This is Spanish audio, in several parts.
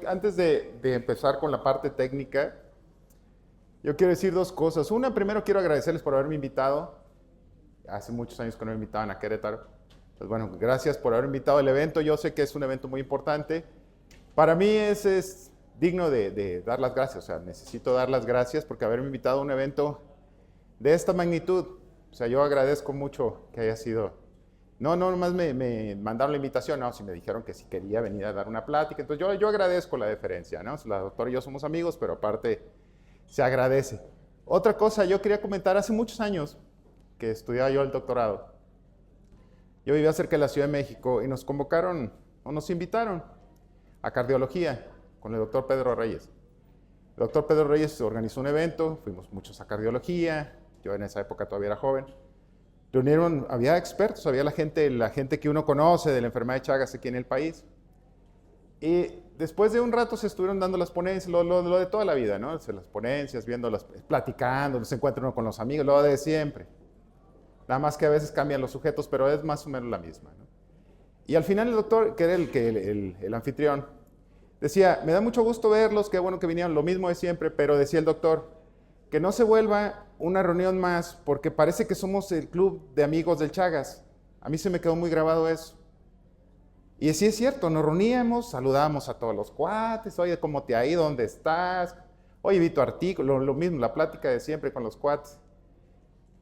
antes de empezar con la parte técnica, yo quiero decir dos cosas. Una, primero quiero agradecerles por haberme invitado. Hace muchos años que no me invitaban a Querétaro. Pues bueno, gracias por haber invitado al evento. Yo sé que es un evento muy importante. Para mí es digno de dar las gracias. O sea, necesito dar las gracias porque haberme invitado a un evento de esta magnitud. O sea, yo agradezco mucho que haya sido. No nomás me mandaron la invitación, no, si me dijeron que si quería venir a dar una plática. Entonces yo agradezco la deferencia, ¿no? La doctora y yo somos amigos, pero aparte se agradece. Otra cosa, yo quería comentar, hace muchos años que estudiaba yo el doctorado, yo vivía cerca de la Ciudad de México y nos convocaron, o nos invitaron a cardiología con el doctor Pedro Reyes. El doctor Pedro Reyes organizó un evento, fuimos muchos a cardiología, yo en esa época todavía era joven. Reunieron, había expertos, había la gente que uno conoce de la enfermedad de Chagas aquí en el país. Y después de un rato se estuvieron dando las ponencias, lo de toda la vida, ¿no? Las ponencias, platicando, se encuentra uno con los amigos, lo de siempre. Nada más que a veces cambian los sujetos, pero es más o menos la misma, ¿no? Y al final el doctor, que era el anfitrión, decía, me da mucho gusto verlos, qué bueno que vinieron, lo mismo de siempre, pero decía el doctor, que no se vuelva una reunión más, porque parece que somos el club de amigos del Chagas. A mí se me quedó muy grabado eso. Y sí es cierto, nos reuníamos, saludábamos a todos los cuates, oye, ¿cómo te ha ido? ¿Dónde estás? Oye, vi tu artículo, lo mismo, la plática de siempre con los cuates.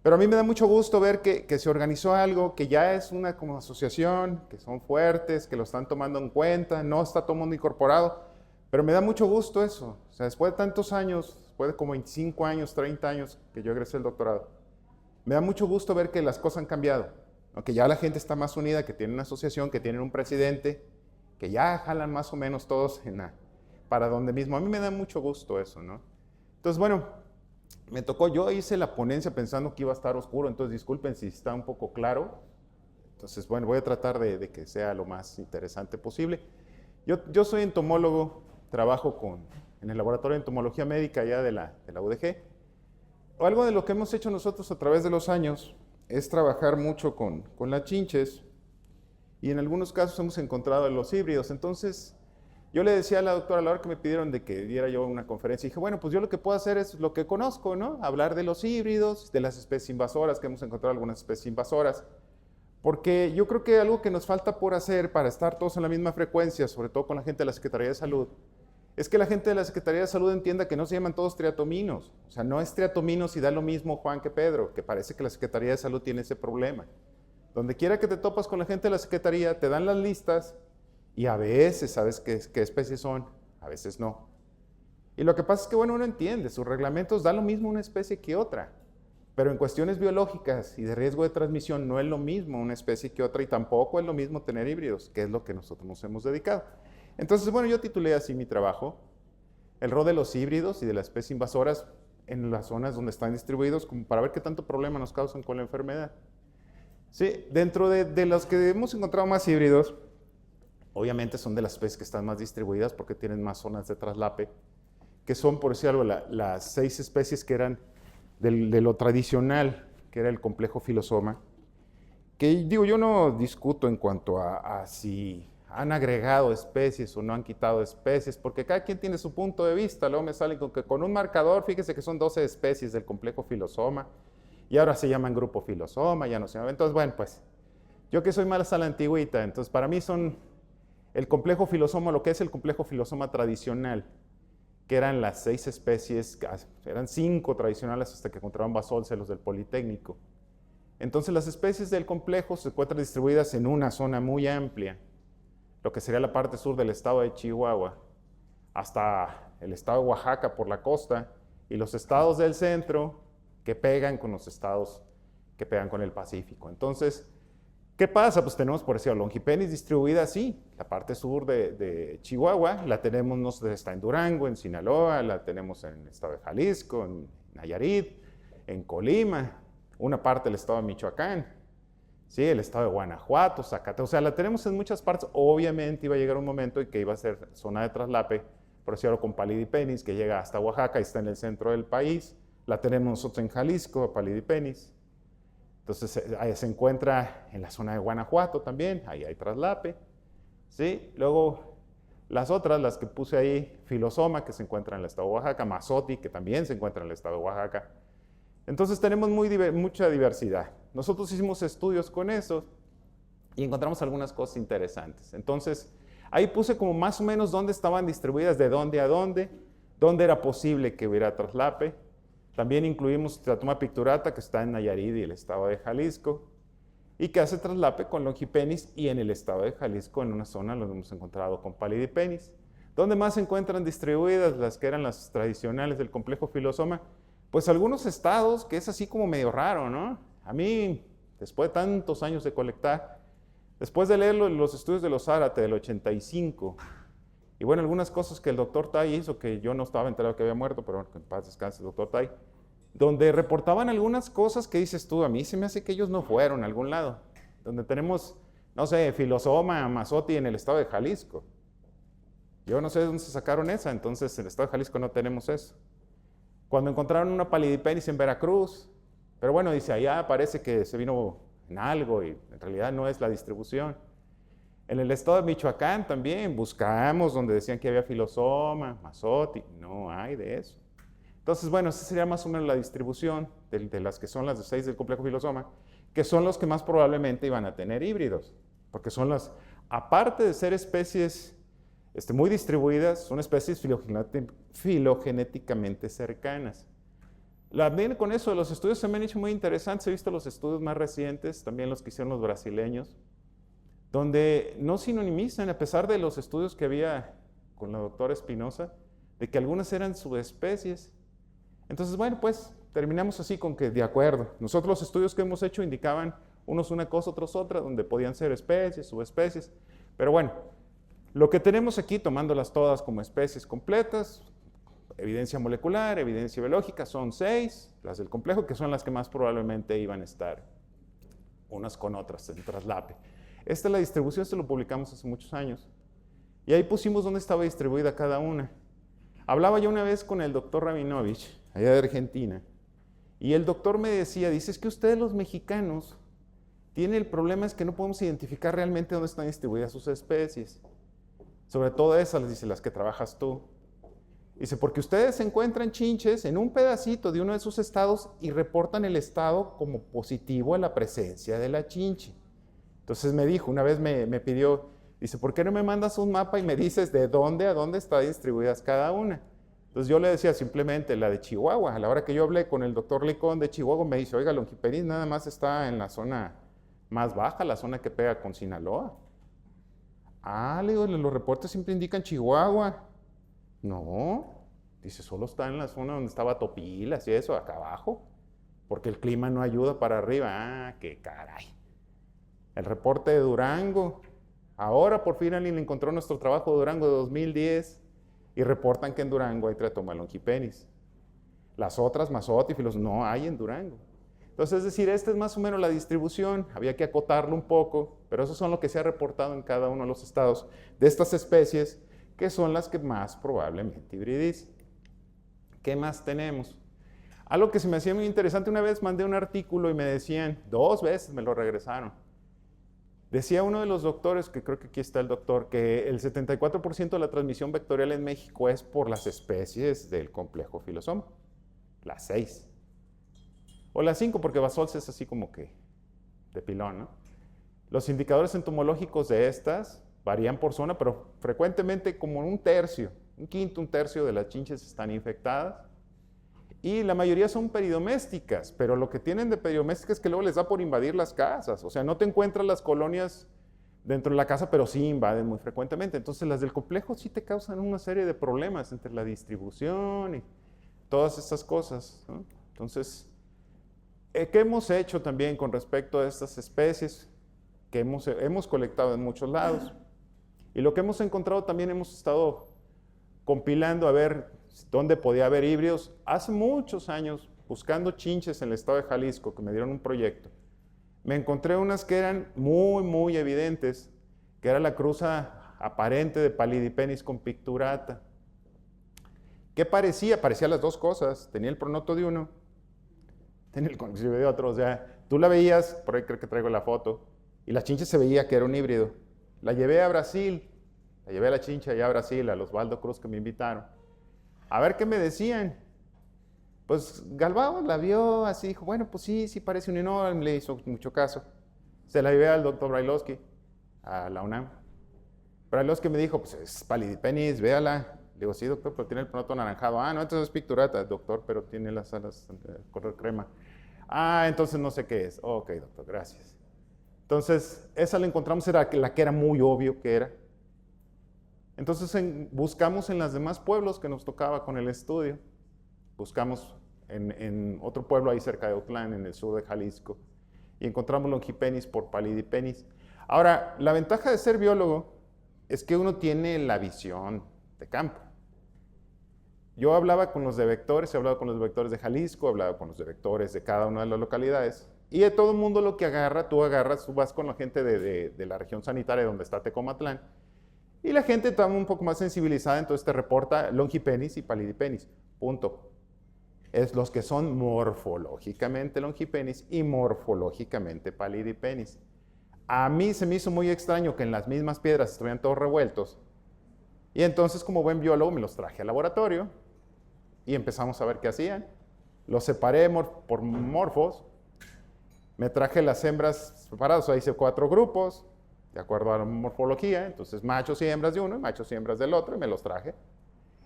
Pero a mí me da mucho gusto ver que se organizó algo, que ya es una como asociación, que son fuertes, que lo están tomando en cuenta, no está todo el mundo incorporado, pero me da mucho gusto eso. O sea, después de tantos años, después de como 25 años, 30 años que yo egresé el doctorado, me da mucho gusto ver que las cosas han cambiado, ¿no? Que ya la gente está más unida, que tienen una asociación, que tienen un presidente, que ya jalan más o menos todos para donde mismo. A mí me da mucho gusto eso, ¿no? Entonces, bueno, me tocó, yo hice la ponencia pensando que iba a estar oscuro, entonces disculpen si está un poco claro. Entonces, bueno, voy a tratar de que sea lo más interesante posible. Yo soy entomólogo, trabajo en el laboratorio de entomología médica ya de la UDG. Algo de lo que hemos hecho nosotros a través de los años es trabajar mucho con las chinches y en algunos casos hemos encontrado los híbridos. Entonces, yo le decía a la doctora a la hora que me pidieron de que diera yo una conferencia, dije, bueno, pues yo lo que puedo hacer es lo que conozco, ¿no? Hablar de los híbridos, de las especies invasoras, que hemos encontrado algunas especies invasoras, porque yo creo que algo que nos falta por hacer para estar todos en la misma frecuencia, sobre todo con la gente de la Secretaría de Salud, es que la gente de la Secretaría de Salud entienda que no se llaman todos triatominos. O sea, no es triatominos y da lo mismo Juan que Pedro, que parece que la Secretaría de Salud tiene ese problema. Donde quiera que te topas con la gente de la Secretaría, te dan las listas y a veces sabes qué especies son, a veces no. Y lo que pasa es que, bueno, uno entiende, sus reglamentos da lo mismo una especie que otra. Pero en cuestiones biológicas y de riesgo de transmisión no es lo mismo una especie que otra y tampoco es lo mismo tener híbridos, que es lo que nosotros nos hemos dedicado. Entonces, bueno, yo titulé así mi trabajo, el rol de los híbridos y de las especies invasoras en las zonas donde están distribuidos, como para ver qué tanto problema nos causan con la enfermedad. Sí, dentro de los que hemos encontrado más híbridos, obviamente son de las especies que están más distribuidas porque tienen más zonas de traslape, que son, por decir algo, las 6 especies que eran de lo tradicional, que era el complejo filosoma, que digo, yo no discuto en cuanto a si han agregado especies o no han quitado especies, porque cada quien tiene su punto de vista. Luego me salen con que con un marcador, fíjese que son 12 especies del complejo filosoma, y ahora se llaman grupo filosoma, ya no se llaman. Entonces, bueno, pues, yo que soy más a la antigüita, entonces para mí son el complejo filosoma, lo que es el complejo filosoma tradicional, que eran las 6 especies, eran 5 tradicionales hasta que encontraron basócelos del Politécnico. Entonces las especies del complejo se encuentran distribuidas en una zona muy amplia, lo que sería la parte sur del estado de Chihuahua, hasta el estado de Oaxaca por la costa, y los estados del centro que pegan con los estados que pegan con el Pacífico. Entonces, ¿qué pasa? Pues tenemos, por decirlo, Longipenis distribuida así, la parte sur de Chihuahua, la tenemos, no sé, está en Durango, en Sinaloa, la tenemos en el estado de Jalisco, en Nayarit, en Colima, una parte del estado de Michoacán, ¿sí? El estado de Guanajuato, Zacatecas, o sea, la tenemos en muchas partes. Obviamente iba a llegar un momento en que iba a ser zona de traslape, por decirlo, con Palidipenis, que llega hasta Oaxaca y está en el centro del país. La tenemos nosotros en Jalisco, Palidipenis. Entonces, ahí se encuentra en la zona de Guanajuato también, ahí hay traslape, ¿sí? Luego, Las otras, las que puse ahí, Filosoma, que se encuentra en el estado de Oaxaca, Mazoti, que también se encuentra en el estado de Oaxaca. Entonces tenemos mucha diversidad. Nosotros hicimos estudios con eso y encontramos algunas cosas interesantes. Entonces, ahí puse como más o menos dónde estaban distribuidas, de dónde a dónde era posible que hubiera traslape. También incluimos Teratoma picturata, que está en Nayarit y el estado de Jalisco, y que hace traslape con Longipenis, y en el estado de Jalisco, en una zona, lo hemos encontrado con Palidipenis. ¿Dónde más se encuentran distribuidas las que eran las tradicionales del complejo Filosoma? Pues algunos estados, que es así como medio raro, ¿no? A mí, después de tantos años de colectar, después de leer los estudios de los Zárate del 85, y bueno, algunas cosas que el doctor Tai hizo, que yo no estaba enterado que había muerto, pero bueno, que en paz descanse el doctor Tai, donde reportaban algunas cosas que dices tú, a mí se me hace que ellos no fueron a algún lado, donde tenemos, no sé, Filosoma, Mazoti en el estado de Jalisco. Yo no sé de dónde se sacaron esa, entonces en el estado de Jalisco no tenemos eso. Cuando encontraron una Palidipenis en Veracruz, pero bueno, dice, allá parece que se vino en algo y en realidad no es la distribución. En el estado de Michoacán también buscamos donde decían que había Filosoma, Mazoti, no hay de eso. Entonces, bueno, esa sería más o menos la distribución de las que son las de 6 del complejo Filosoma, que son los que más probablemente iban a tener híbridos, porque son las, aparte de ser especies muy distribuidas, son especies filogenéticamente cercanas. También con eso los estudios se me han hecho muy interesantes. He visto los estudios más recientes, también los que hicieron los brasileños, donde no sinonimizan, a pesar de los estudios que había con la doctora Espinosa, de que algunas eran subespecies. Entonces, bueno, pues terminamos así con que de acuerdo. Nosotros los estudios que hemos hecho indicaban unos una cosa, otros otra, donde podían ser especies, subespecies. Pero bueno, lo que tenemos aquí, tomándolas todas como especies completas, evidencia molecular, evidencia biológica, son 6, las del complejo, que son las que más probablemente iban a estar unas con otras en traslape. Esta es la distribución, esto lo publicamos hace muchos años. Y ahí pusimos dónde estaba distribuida cada una. Hablaba yo una vez con el doctor Rabinovich, allá de Argentina, y el doctor me decía, dice, es que ustedes los mexicanos tienen el problema es que no podemos identificar realmente dónde están distribuidas sus especies. Sobre todo esas, dice, las que trabajas tú. Dice, porque ustedes encuentran chinches en un pedacito de uno de sus estados y reportan el estado como positivo a la presencia de la chinche. Entonces me dijo, una vez me pidió, dice, ¿por qué no me mandas un mapa y me dices de dónde a dónde están distribuidas cada una? Entonces yo le decía simplemente la de Chihuahua. A la hora que yo hablé con el doctor Licón de Chihuahua, me dice, oiga, Longipenis nada más está en la zona más baja, la zona que pega con Sinaloa. Ah, le digo, los reportes siempre indican Chihuahua. No, dice, solo está en la zona donde estaba Topilas y eso, acá abajo, porque el clima no ayuda para arriba. Ah, qué caray. El reporte de Durango. Ahora por fin alguien encontró nuestro trabajo de Durango de 2010 y reportan que en Durango hay Teratoma longipenis. Las otras, Mazoti, Filos, no hay en Durango. Entonces, es decir, esta es más o menos la distribución, había que acotarlo un poco, pero eso son lo que se ha reportado en cada uno de los estados de estas especies, que son las que más probablemente hibridicen. ¿Qué más tenemos? Algo que se me hacía muy interesante, una vez mandé un artículo y me decían, 2 veces me lo regresaron. Decía uno de los doctores, que creo que aquí está el doctor, que el 74% de la transmisión vectorial en México es por las especies del complejo Filosoma, las 6. O las 5, porque Basols es así como que de pilón, ¿no? Los indicadores entomológicos de estas varían por zona, pero frecuentemente como un tercio, un quinto, un tercio de las chinches están infectadas. Y la mayoría son peridomésticas, pero lo que tienen de peridomésticas es que luego les da por invadir las casas. O sea, no te encuentras las colonias dentro de la casa, pero sí invaden muy frecuentemente. Entonces, las del complejo sí te causan una serie de problemas entre la distribución y todas estas cosas, ¿no? Entonces, ¿qué hemos hecho también con respecto a estas especies que hemos colectado en muchos lados? Y lo que hemos encontrado también hemos estado compilando a ver dónde podía haber híbridos. Hace muchos años, buscando chinches en el estado de Jalisco, que me dieron un proyecto, me encontré unas que eran muy, muy evidentes, que era la cruza aparente de Palidipenis con picturata. ¿Qué parecía? Parecía las dos cosas. Tenía el pronoto de uno, tenía el concilio de otro. O sea, tú la veías, por ahí creo que traigo la foto, y la chinche se veía que era un híbrido. La llevé a Brasil La llevé a la chincha allá a Brasil, a los Osvaldo Cruz que me invitaron. A ver qué me decían. Pues Galbao la vio así, dijo, bueno, pues sí, sí parece un enorme, le hizo mucho caso. Se la llevé al doctor Brailovsky, a la UNAM. Brailovsky me dijo, pues es palidipenis, véala. Le digo, sí, doctor, pero tiene el pronoto anaranjado. Ah, no, entonces es picturata, doctor, pero tiene las alas color crema. Ah, entonces no sé qué es. Ok, doctor, gracias. Entonces, esa la encontramos, era la que era muy obvio que era. Entonces, buscamos en los demás pueblos que nos tocaba con el estudio. Buscamos en otro pueblo ahí cerca de Otlán, en el sur de Jalisco, y encontramos Longipenis por palidipenis. Ahora, la ventaja de ser biólogo es que uno tiene la visión de campo. Yo hablaba con los de vectores, he hablado con los de vectores de Jalisco, he hablado con los de vectores de cada una de las localidades, y de todo el mundo lo que agarra, tú vas con la gente de la región sanitaria donde está Tecomatlán, y la gente está un poco más sensibilizada, entonces te reporta Longipenis y palidipenis, punto. Es los que son morfológicamente Longipenis y morfológicamente palidipenis. A mí se me hizo muy extraño que en las mismas piedras estuvieran todos revueltos, y entonces como buen biólogo me los traje al laboratorio, y empezamos a ver qué hacían. Los separé por morfos, me traje las hembras separadas, o sea, hice 4 grupos, de acuerdo a la morfología, entonces machos y hembras de uno y machos y hembras del otro, y me los traje.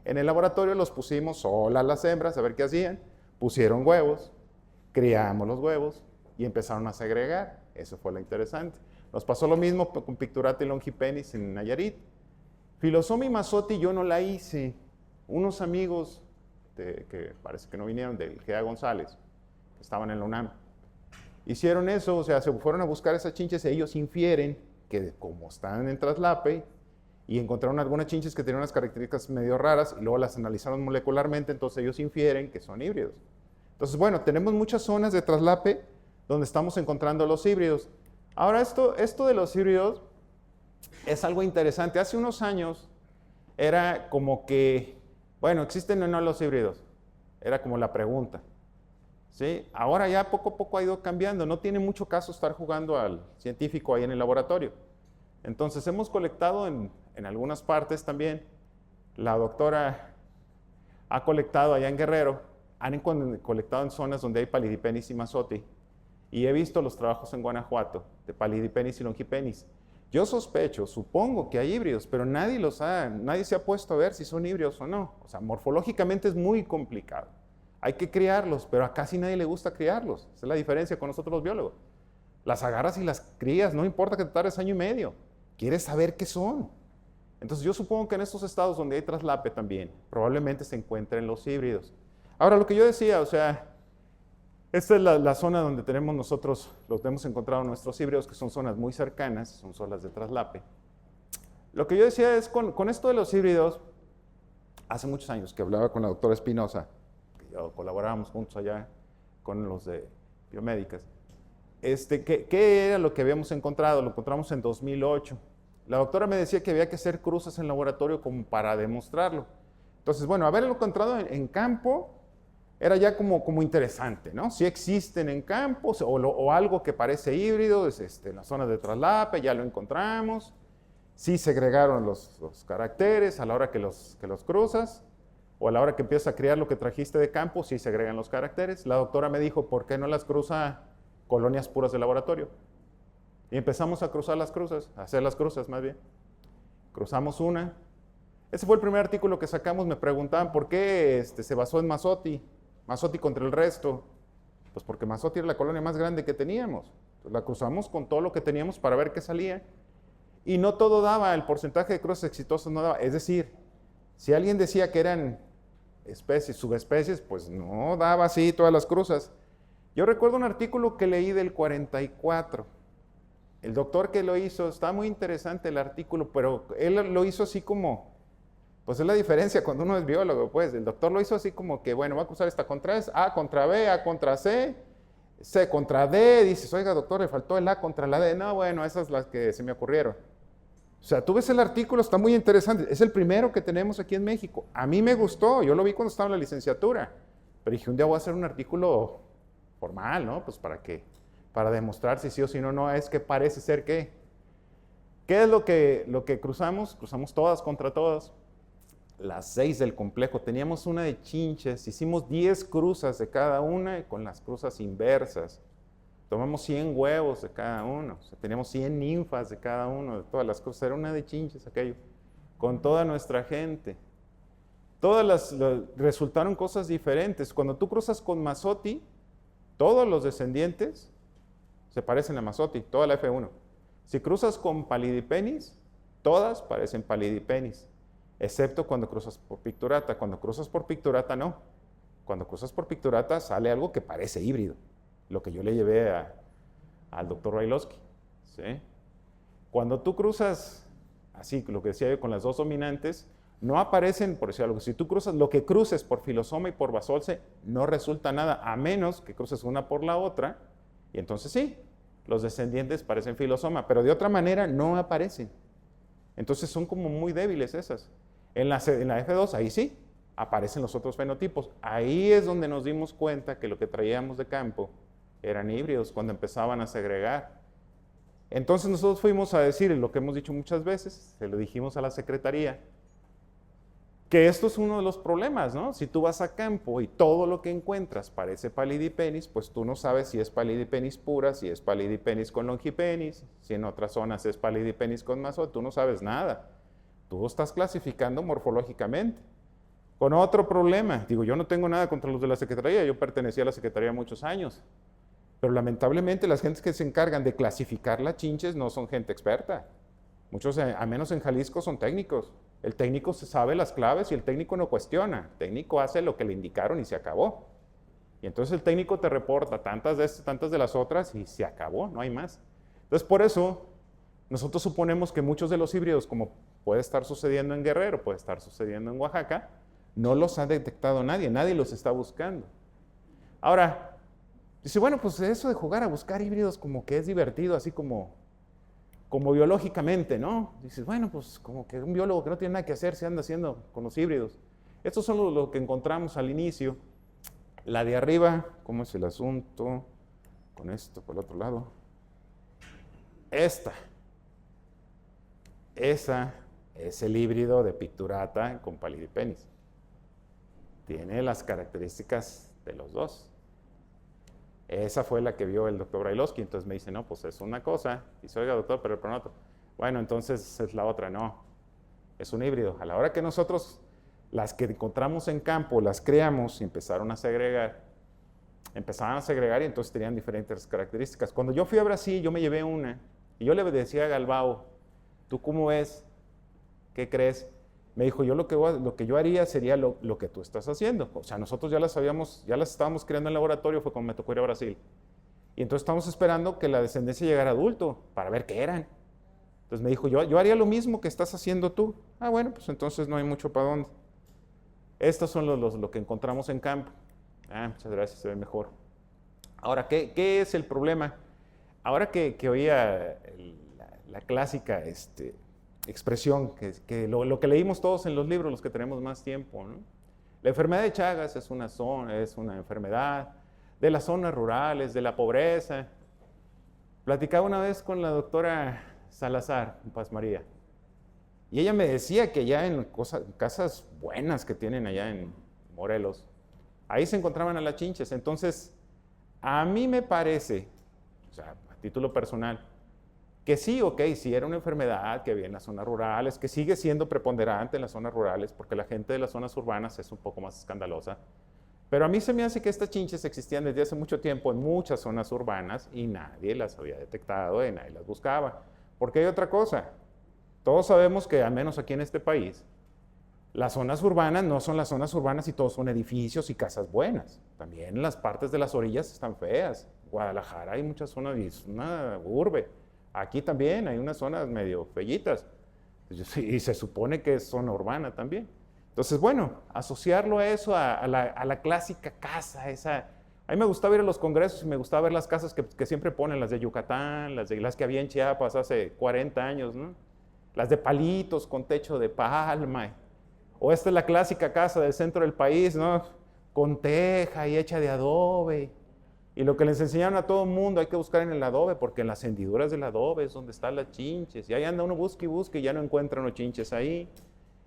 En el laboratorio los pusimos solas las hembras, a ver qué hacían, pusieron huevos, criamos los huevos y empezaron a segregar, eso fue lo interesante. Nos pasó lo mismo con Picturata y Longipenis en Nayarit. Filosoma y Mazotti yo no la hice, unos amigos que parece que no vinieron, del Gea González, que estaban en la UNAM, hicieron eso, o sea, se fueron a buscar esas chinches y ellos infieren que como están en traslape y encontraron algunas chinches que tenían unas características medio raras y luego las analizaron molecularmente, entonces ellos infieren que son híbridos. Entonces, bueno, tenemos muchas zonas de traslape donde estamos encontrando los híbridos. Ahora, esto de los híbridos es algo interesante. Hace unos años era como que, bueno, ¿existen o no los híbridos? Era como la pregunta. ¿Sí? Ahora ya poco a poco ha ido cambiando. No tiene mucho caso estar jugando al científico ahí en el laboratorio. Entonces hemos colectado en algunas partes también. La doctora ha colectado allá en Guerrero. Han colectado en zonas donde hay palidipenis y mazotti. Y he visto los trabajos en Guanajuato de palidipenis y longipenis. Yo sospecho, supongo que hay híbridos, pero nadie se ha puesto a ver si son híbridos o no. O sea, morfológicamente es muy complicado. Hay que criarlos, pero a casi nadie le gusta criarlos. Esa es la diferencia con nosotros los biólogos. Las agarras y las crías, no importa que te tardes año y medio. Quieres saber qué son. Entonces yo supongo que en estos estados donde hay traslape también, probablemente se encuentren los híbridos. Ahora, lo que yo decía, o sea, esta es la zona donde tenemos nosotros, los hemos encontrado nuestros híbridos, que son zonas muy cercanas, son zonas de traslape. Lo que yo decía es, con esto de los híbridos, hace muchos años que hablaba con la doctora Espinosa, que colaborábamos juntos allá con los de biomédicas, ¿qué era lo que habíamos encontrado? Lo encontramos en 2008. La doctora me decía que había que hacer cruces en laboratorio como para demostrarlo. Entonces, bueno, haberlo encontrado en campo era ya como interesante, ¿no? Si existen en campos o algo que parece híbrido, en las zonas de traslape, ya lo encontramos. Sí segregaron los caracteres a la hora que los cruzas, o a la hora que empiezas a criar lo que trajiste de campo, sí segregan los caracteres. La doctora me dijo, ¿por qué no las cruza colonias puras de laboratorio? Y empezamos a cruzar las cruzas, a hacer las cruzas más bien. Cruzamos una. Ese fue el primer artículo que sacamos. Me preguntaban por qué se basó en Mazotti. Mazotti contra el resto. Pues porque Mazotti era la colonia más grande que teníamos. Entonces la cruzamos con todo lo que teníamos para ver qué salía. Y no todo daba, el porcentaje de cruces exitosos no daba. Es decir, si alguien decía que eran especies, subespecies, pues no daba así todas las cruzas. Yo recuerdo un artículo que leí del 44. El doctor que lo hizo, está muy interesante el artículo, pero él lo hizo así como, pues es la diferencia cuando uno es biólogo, pues. El doctor lo hizo así como que, bueno, va a cruzar esta contra A contra B, A contra C, C contra D. Dices, oiga, doctor, le faltó el A contra la D. No, bueno, esas son las que se me ocurrieron. O sea, tú ves el artículo, está muy interesante. Es el primero que tenemos aquí en México. A mí me gustó, yo lo vi cuando estaba en la licenciatura. Pero dije, un día voy a hacer un artículo formal, ¿no? Pues para demostrar si sí o si no, no es que parece ser que ¿Qué es lo que cruzamos? Cruzamos todas contra todas. Las 6 del complejo. Teníamos una de chinches. Hicimos 10 cruzas de cada una y con las cruzas inversas. Tomamos 100 huevos de cada uno. O sea, teníamos 100 ninfas de cada uno, de todas las cruzas. Era una de chinches aquello. Con toda nuestra gente. Resultaron cosas diferentes. Cuando tú cruzas con Mazotti, todos los descendientes se parecen a Mazotti, toda la F1. Si cruzas con Palidipenis, todas parecen Palidipenis, excepto cuando cruzas por Picturata. Cuando cruzas por Picturata, no. Cuando cruzas por Picturata sale algo que parece híbrido, lo que yo le llevé al doctor Brailovsky. ¿Sí? Cuando tú cruzas, así, lo que decía yo, con las dos dominantes, no aparecen, por decir algo, si tú cruzas, lo que cruces por Filosoma y por Basolce, no resulta nada, a menos que cruces una por la otra, y entonces sí, los descendientes parecen Filosoma, pero de otra manera no aparecen. Entonces son como muy débiles esas. En la F2, ahí sí, aparecen los otros fenotipos. Ahí es donde nos dimos cuenta que lo que traíamos de campo eran híbridos, cuando empezaban a segregar. Entonces nosotros fuimos a decir lo que hemos dicho muchas veces, se lo dijimos a la secretaría, que esto es uno de los problemas, ¿no? Si tú vas a campo y todo lo que encuentras parece Palidipenis, pues tú no sabes si es Palidipenis pura, si es Palidipenis con Longipenis, si en otras zonas es Palidipenis con Mazotti, tú no sabes nada. Tú estás clasificando morfológicamente. Con otro problema, digo, yo no tengo nada contra los de la Secretaría, yo pertenecía a la Secretaría muchos años, pero lamentablemente las gentes que se encargan de clasificar las chinches no son gente experta. Muchos, a menos en Jalisco, son técnicos. El técnico se sabe las claves y el técnico no cuestiona. El técnico hace lo que le indicaron y se acabó. Y entonces el técnico te reporta tantas de estas, tantas de las otras y se acabó, no hay más. Entonces por eso nosotros suponemos que muchos de los híbridos, como puede estar sucediendo en Guerrero, puede estar sucediendo en Oaxaca, no los ha detectado nadie, nadie los está buscando. Ahora, dice, bueno, pues eso de jugar a buscar híbridos como que es divertido, así como biológicamente, ¿no? Dices, bueno, pues como que un biólogo que no tiene nada que hacer se anda haciendo con los híbridos. Estos son los que encontramos al inicio. La de arriba, ¿cómo es el asunto? Con esto por el otro lado. Esa es el híbrido de Picturata con Palidipenis. Tiene las características de los dos. Esa fue la que vio el doctor Brailovsky, entonces me dice, no, pues es una cosa. Dice, oiga, doctor, pero el pronoto. Bueno, entonces es la otra, no. Es un híbrido. A la hora que nosotros, las que encontramos en campo, las creamos y empezaron a segregar, y entonces tenían diferentes características. Cuando yo fui a Brasil, yo me llevé una, y yo le decía a Galbao, ¿tú cómo ves? ¿Qué crees? Me dijo, yo lo que yo haría sería lo que tú estás haciendo. O sea, nosotros ya las estábamos creando en el laboratorio, fue cuando me tocó ir a Brasil. Y entonces estamos esperando que la descendencia llegara adulto, para ver qué eran. Entonces me dijo, yo haría lo mismo que estás haciendo tú. Ah, bueno, pues entonces no hay mucho para dónde. Estos son lo que encontramos en campo. Ah, muchas gracias, se ve mejor. Ahora, ¿qué es el problema? Ahora que oía la clásica, expresión, que lo que leímos todos en los libros, los que tenemos más tiempo, ¿no? La enfermedad de Chagas es una enfermedad de las zonas rurales, de la pobreza. Platicaba una vez con la doctora Salazar, en Paz María, y ella me decía que ya en casas buenas que tienen allá en Morelos, ahí se encontraban a las chinches. Entonces, a mí me parece, o sea, a título personal, que sí, ok, sí era una enfermedad que había en las zonas rurales, que sigue siendo preponderante en las zonas rurales, porque la gente de las zonas urbanas es un poco más escandalosa. Pero a mí se me hace que estas chinches existían desde hace mucho tiempo en muchas zonas urbanas y nadie las había detectado y nadie las buscaba. Porque hay otra cosa, todos sabemos que, al menos aquí en este país, las zonas urbanas no son las zonas urbanas y todos son edificios y casas buenas. También las partes de las orillas están feas. Guadalajara hay muchas zonas y es una urbe. Aquí también hay unas zonas medio fellitas y se supone que es zona urbana también. Entonces, bueno, asociarlo a eso, a la clásica casa, a mí me gustaba ir a los congresos y me gustaba ver las casas que siempre ponen, las de Yucatán, las que había en Chiapas hace 40 años, ¿no? Las de palitos con techo de palma. O esta es la clásica casa del centro del país, ¿no? Con teja y hecha de adobe. Y lo que les enseñaron a todo el mundo, hay que buscar en el adobe, porque en las hendiduras del adobe es donde están las chinches. Y ahí anda uno busque y busque y ya no encuentran los chinches ahí.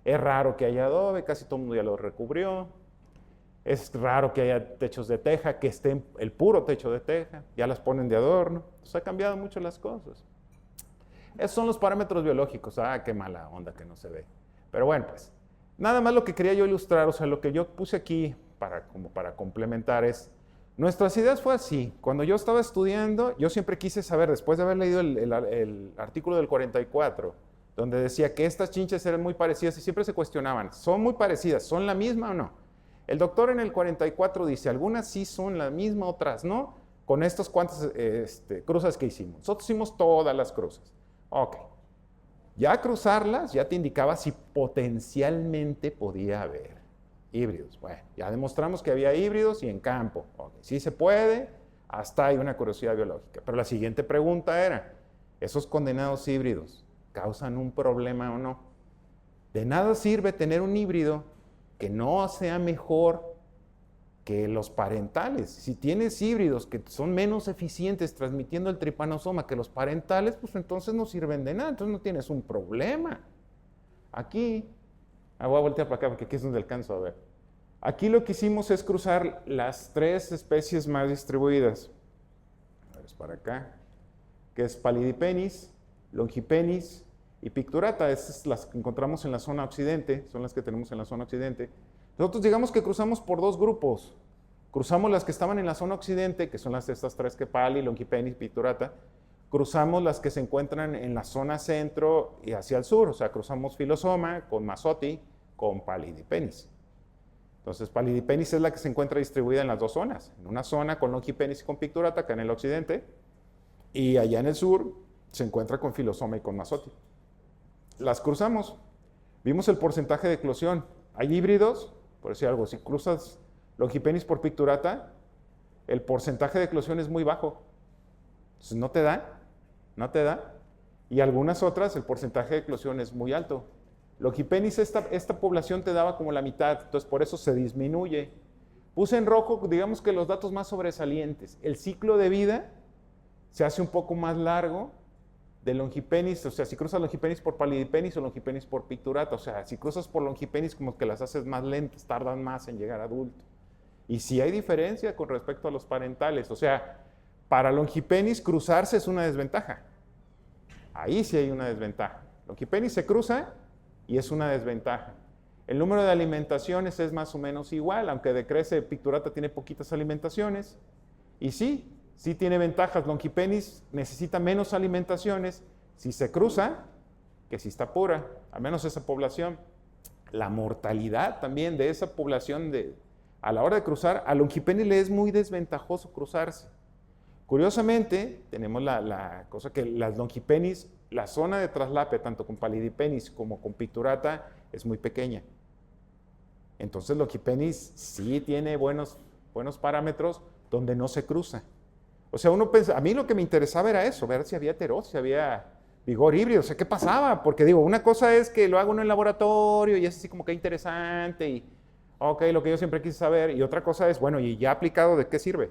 Es raro que haya adobe, casi todo el mundo ya lo recubrió. Es raro que haya techos de teja, que estén el puro techo de teja, ya las ponen de adorno. Entonces ha cambiado mucho las cosas. Esos son los parámetros biológicos. Ah, qué mala onda que no se ve. Pero bueno, pues, nada más lo que quería yo ilustrar, o sea, lo que yo puse aquí como para complementar es, nuestras ideas fue así. Cuando yo estaba estudiando, yo siempre quise saber, después de haber leído el artículo del 44, donde decía que estas chinches eran muy parecidas y siempre se cuestionaban, ¿son muy parecidas? ¿Son la misma o no? El doctor en el 44 dice, algunas sí son la misma, otras no, con estas cuantas cruzas que hicimos. Nosotros hicimos todas las cruzas. Ok. Ya cruzarlas ya te indicaba si potencialmente podía haber híbridos. Bueno, ya demostramos que había híbridos y en campo. Okay, sí se puede, hasta hay una curiosidad biológica. Pero la siguiente pregunta era, ¿esos condenados híbridos causan un problema o no? De nada sirve tener un híbrido que no sea mejor que los parentales. Si tienes híbridos que son menos eficientes transmitiendo el tripanosoma que los parentales, pues entonces no sirven de nada, entonces no tienes un problema. Aquí, voy a voltear para acá porque aquí es donde alcanzo a ver. Aquí lo que hicimos es cruzar las tres especies más distribuidas. A ver, es para acá, que es Palidipenis, Longipenis y Picturata. Estas las que encontramos en la zona occidente, son las que tenemos en la zona occidente. Nosotros digamos que cruzamos por dos grupos. Cruzamos las que estaban en la zona occidente, que son estas tres que Pali, Longipenis, Picturata. Cruzamos las que se encuentran en la zona centro y hacia el sur. O sea, cruzamos Filosoma con Masotti con Palidipenis. Entonces, Palidipenis es la que se encuentra distribuida en las dos zonas. En una zona con Longipenis y con Picturata, acá en el occidente. Y allá en el sur se encuentra con Filosoma y con Masotti. Las cruzamos. Vimos el porcentaje de eclosión. Hay híbridos. Por decir algo, si cruzas Longipenis por Picturata, el porcentaje de eclosión es muy bajo. Entonces no te da. Y algunas otras, el porcentaje de eclosión es muy alto. Longipenis, esta población te daba como la mitad, entonces por eso se disminuye. Puse en rojo, digamos que los datos más sobresalientes. El ciclo de vida se hace un poco más largo de Longipenis, o sea, si cruzas Longipenis por Palidipenis o Longipenis por Picturata, o sea, si cruzas por Longipenis como que las haces más lentas, tardan más en llegar a adulto. Y sí hay diferencia con respecto a los parentales, o sea, para Longipenis cruzarse es una desventaja. Ahí sí hay una desventaja. Longipenis se cruza y es una desventaja. El número de alimentaciones es más o menos igual, aunque decrece, Picturata tiene poquitas alimentaciones. Y sí tiene ventajas. Longipenis necesita menos alimentaciones si se cruza que si está pura, al menos esa población. La mortalidad también de esa población a la hora de cruzar, a Longipenis le es muy desventajoso cruzarse. Curiosamente, tenemos la cosa que las Longipenis, la zona de traslape, tanto con Palidipenis como con Picturata, es muy pequeña. Entonces, Longipenis sí tiene buenos parámetros donde no se cruza. O sea, uno pensa, a mí lo que me interesaba era eso, ver si había heterosis, si había vigor híbrido, o sea, ¿qué pasaba? Porque digo, una cosa es que lo hago uno en laboratorio y es así como que interesante y, ok, lo que yo siempre quise saber, y otra cosa es, bueno, y ya aplicado, ¿de qué sirve?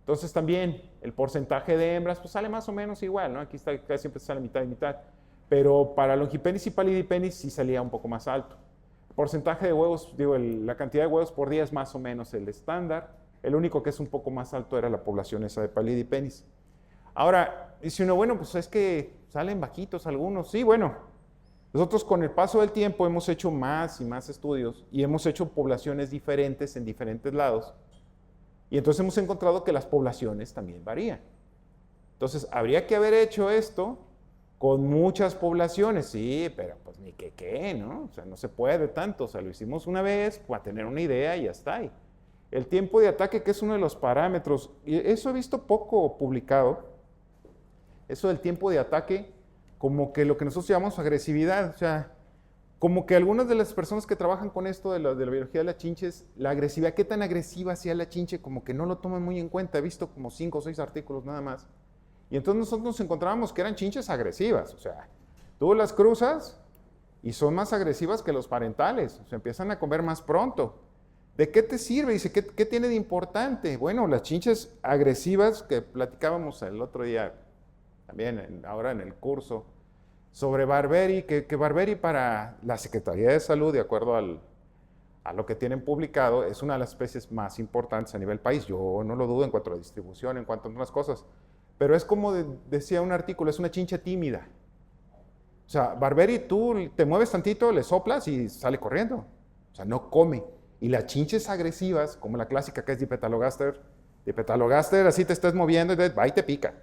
Entonces también el porcentaje de hembras pues sale más o menos igual, ¿no? Aquí casi siempre sale mitad y mitad, pero para Longipenis y Palidipenis sí salía un poco más alto. El porcentaje de huevos, digo, la cantidad de huevos por día es más o menos el estándar. El único que es un poco más alto era la población esa de Palidipenis. Ahora, dice uno, bueno, pues es que salen bajitos algunos. Sí, bueno, nosotros con el paso del tiempo hemos hecho más y más estudios y hemos hecho poblaciones diferentes en diferentes lados. Y entonces hemos encontrado que las poblaciones también varían. Entonces, habría que haber hecho esto con muchas poblaciones. Sí, pero pues ni qué, ¿no? O sea, no se puede tanto. O sea, lo hicimos una vez para tener una idea y ya está ahí. El tiempo de ataque, que es uno de los parámetros, y eso he visto poco publicado, eso del tiempo de ataque, como que lo que nosotros llamamos agresividad, o sea, como que algunas de las personas que trabajan con esto de la biología de las chinches, la agresividad, qué tan agresiva sea la chinche, como que no lo toman muy en cuenta. He visto como 5 o 6 artículos nada más. Y entonces nosotros nos encontrábamos que eran chinches agresivas, o sea, tú las cruzas y son más agresivas que los parentales, o sea, empiezan a comer más pronto. ¿De qué te sirve? Dice, ¿qué tiene de importante? Bueno, las chinches agresivas que platicábamos el otro día, también ahora en el curso, sobre Barberry, que Barberry para la Secretaría de Salud, de acuerdo a lo que tienen publicado, es una de las especies más importantes a nivel país. Yo no lo dudo en cuanto a distribución, en cuanto a otras cosas. Pero es como decía un artículo, es una chincha tímida. O sea, Barberry, tú te mueves tantito, le soplas y sale corriendo. O sea, no come. Y las chinches agresivas, como la clásica que es Dipetalogaster, así te estás moviendo y va y te pica.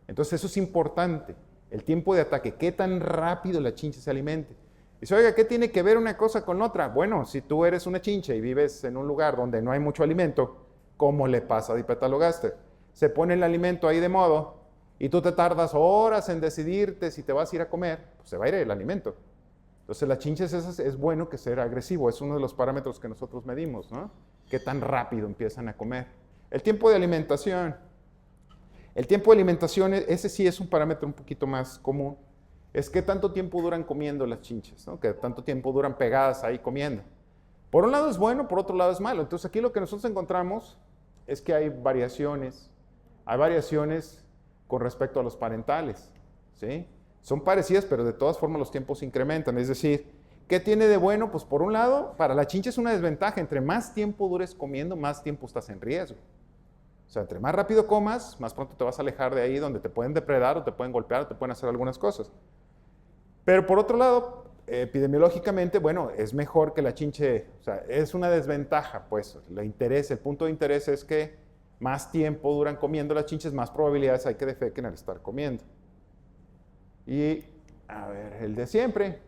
Entonces eso es importante. El tiempo de ataque, qué tan rápido la chinche se alimente. Dice, oiga, ¿qué tiene que ver una cosa con otra? Bueno, si tú eres una chinche y vives en un lugar donde no hay mucho alimento, ¿cómo le pasa a Dipetalogaster? Se pone el alimento ahí de modo y tú te tardas horas en decidirte si te vas a ir a comer, pues se va a ir el alimento. Entonces las chinches esas es bueno que sea agresivo, es uno de los parámetros que nosotros medimos, ¿no? Qué tan rápido empiezan a comer. El tiempo de alimentación. El tiempo de alimentación, ese sí es un parámetro un poquito más común. Es qué tanto tiempo duran comiendo las chinches, ¿no? Qué tanto tiempo duran pegadas ahí comiendo. Por un lado es bueno, por otro lado es malo. Entonces aquí lo que nosotros encontramos es que hay variaciones con respecto a los parentales, ¿sí? Son parecidas, pero de todas formas los tiempos se incrementan. Es decir, ¿qué tiene de bueno? Pues por un lado, para la chincha es una desventaja. Entre más tiempo dures comiendo, más tiempo estás en riesgo. O sea, entre más rápido comas, más pronto te vas a alejar de ahí donde te pueden depredar o te pueden golpear o te pueden hacer algunas cosas. Pero por otro lado, epidemiológicamente, bueno, es mejor que la chinche, o sea, es una desventaja, pues, el punto de interés es que más tiempo duran comiendo las chinches, más probabilidades hay que defequen al estar comiendo. Y, a ver, el de siempre,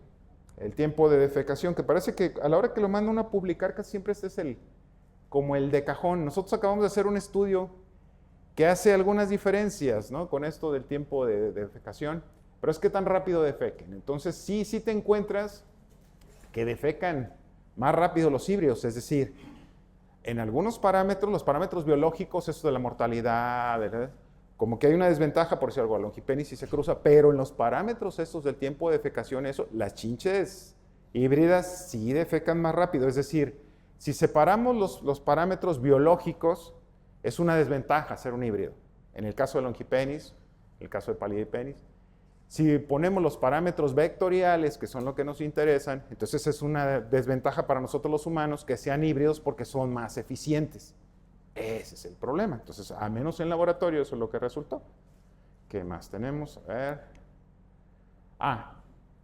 el tiempo de defecación, que parece que a la hora que lo mandan a publicar, casi siempre este es como el de cajón. Nosotros acabamos de hacer un estudio que hace algunas diferencias, ¿no? Con esto del tiempo de defecación, pero es que tan rápido defequen. Entonces, sí te encuentras que defecan más rápido los híbridos, es decir, en algunos parámetros, los parámetros biológicos, eso de la mortalidad, ¿verdad? Como que hay una desventaja, por si algo, a Longipenis sí se cruza, pero en los parámetros estos del tiempo de defecación, eso, las chinches híbridas sí defecan más rápido, es decir, si separamos los parámetros biológicos, es una desventaja ser un híbrido. En el caso de Longipenis, en el caso de Palidipenis. Si ponemos los parámetros vectoriales, que son lo que nos interesan, entonces es una desventaja para nosotros los humanos que sean híbridos porque son más eficientes. Ese es el problema. Entonces, al menos en laboratorio, eso es lo que resultó. ¿Qué más tenemos? A ver.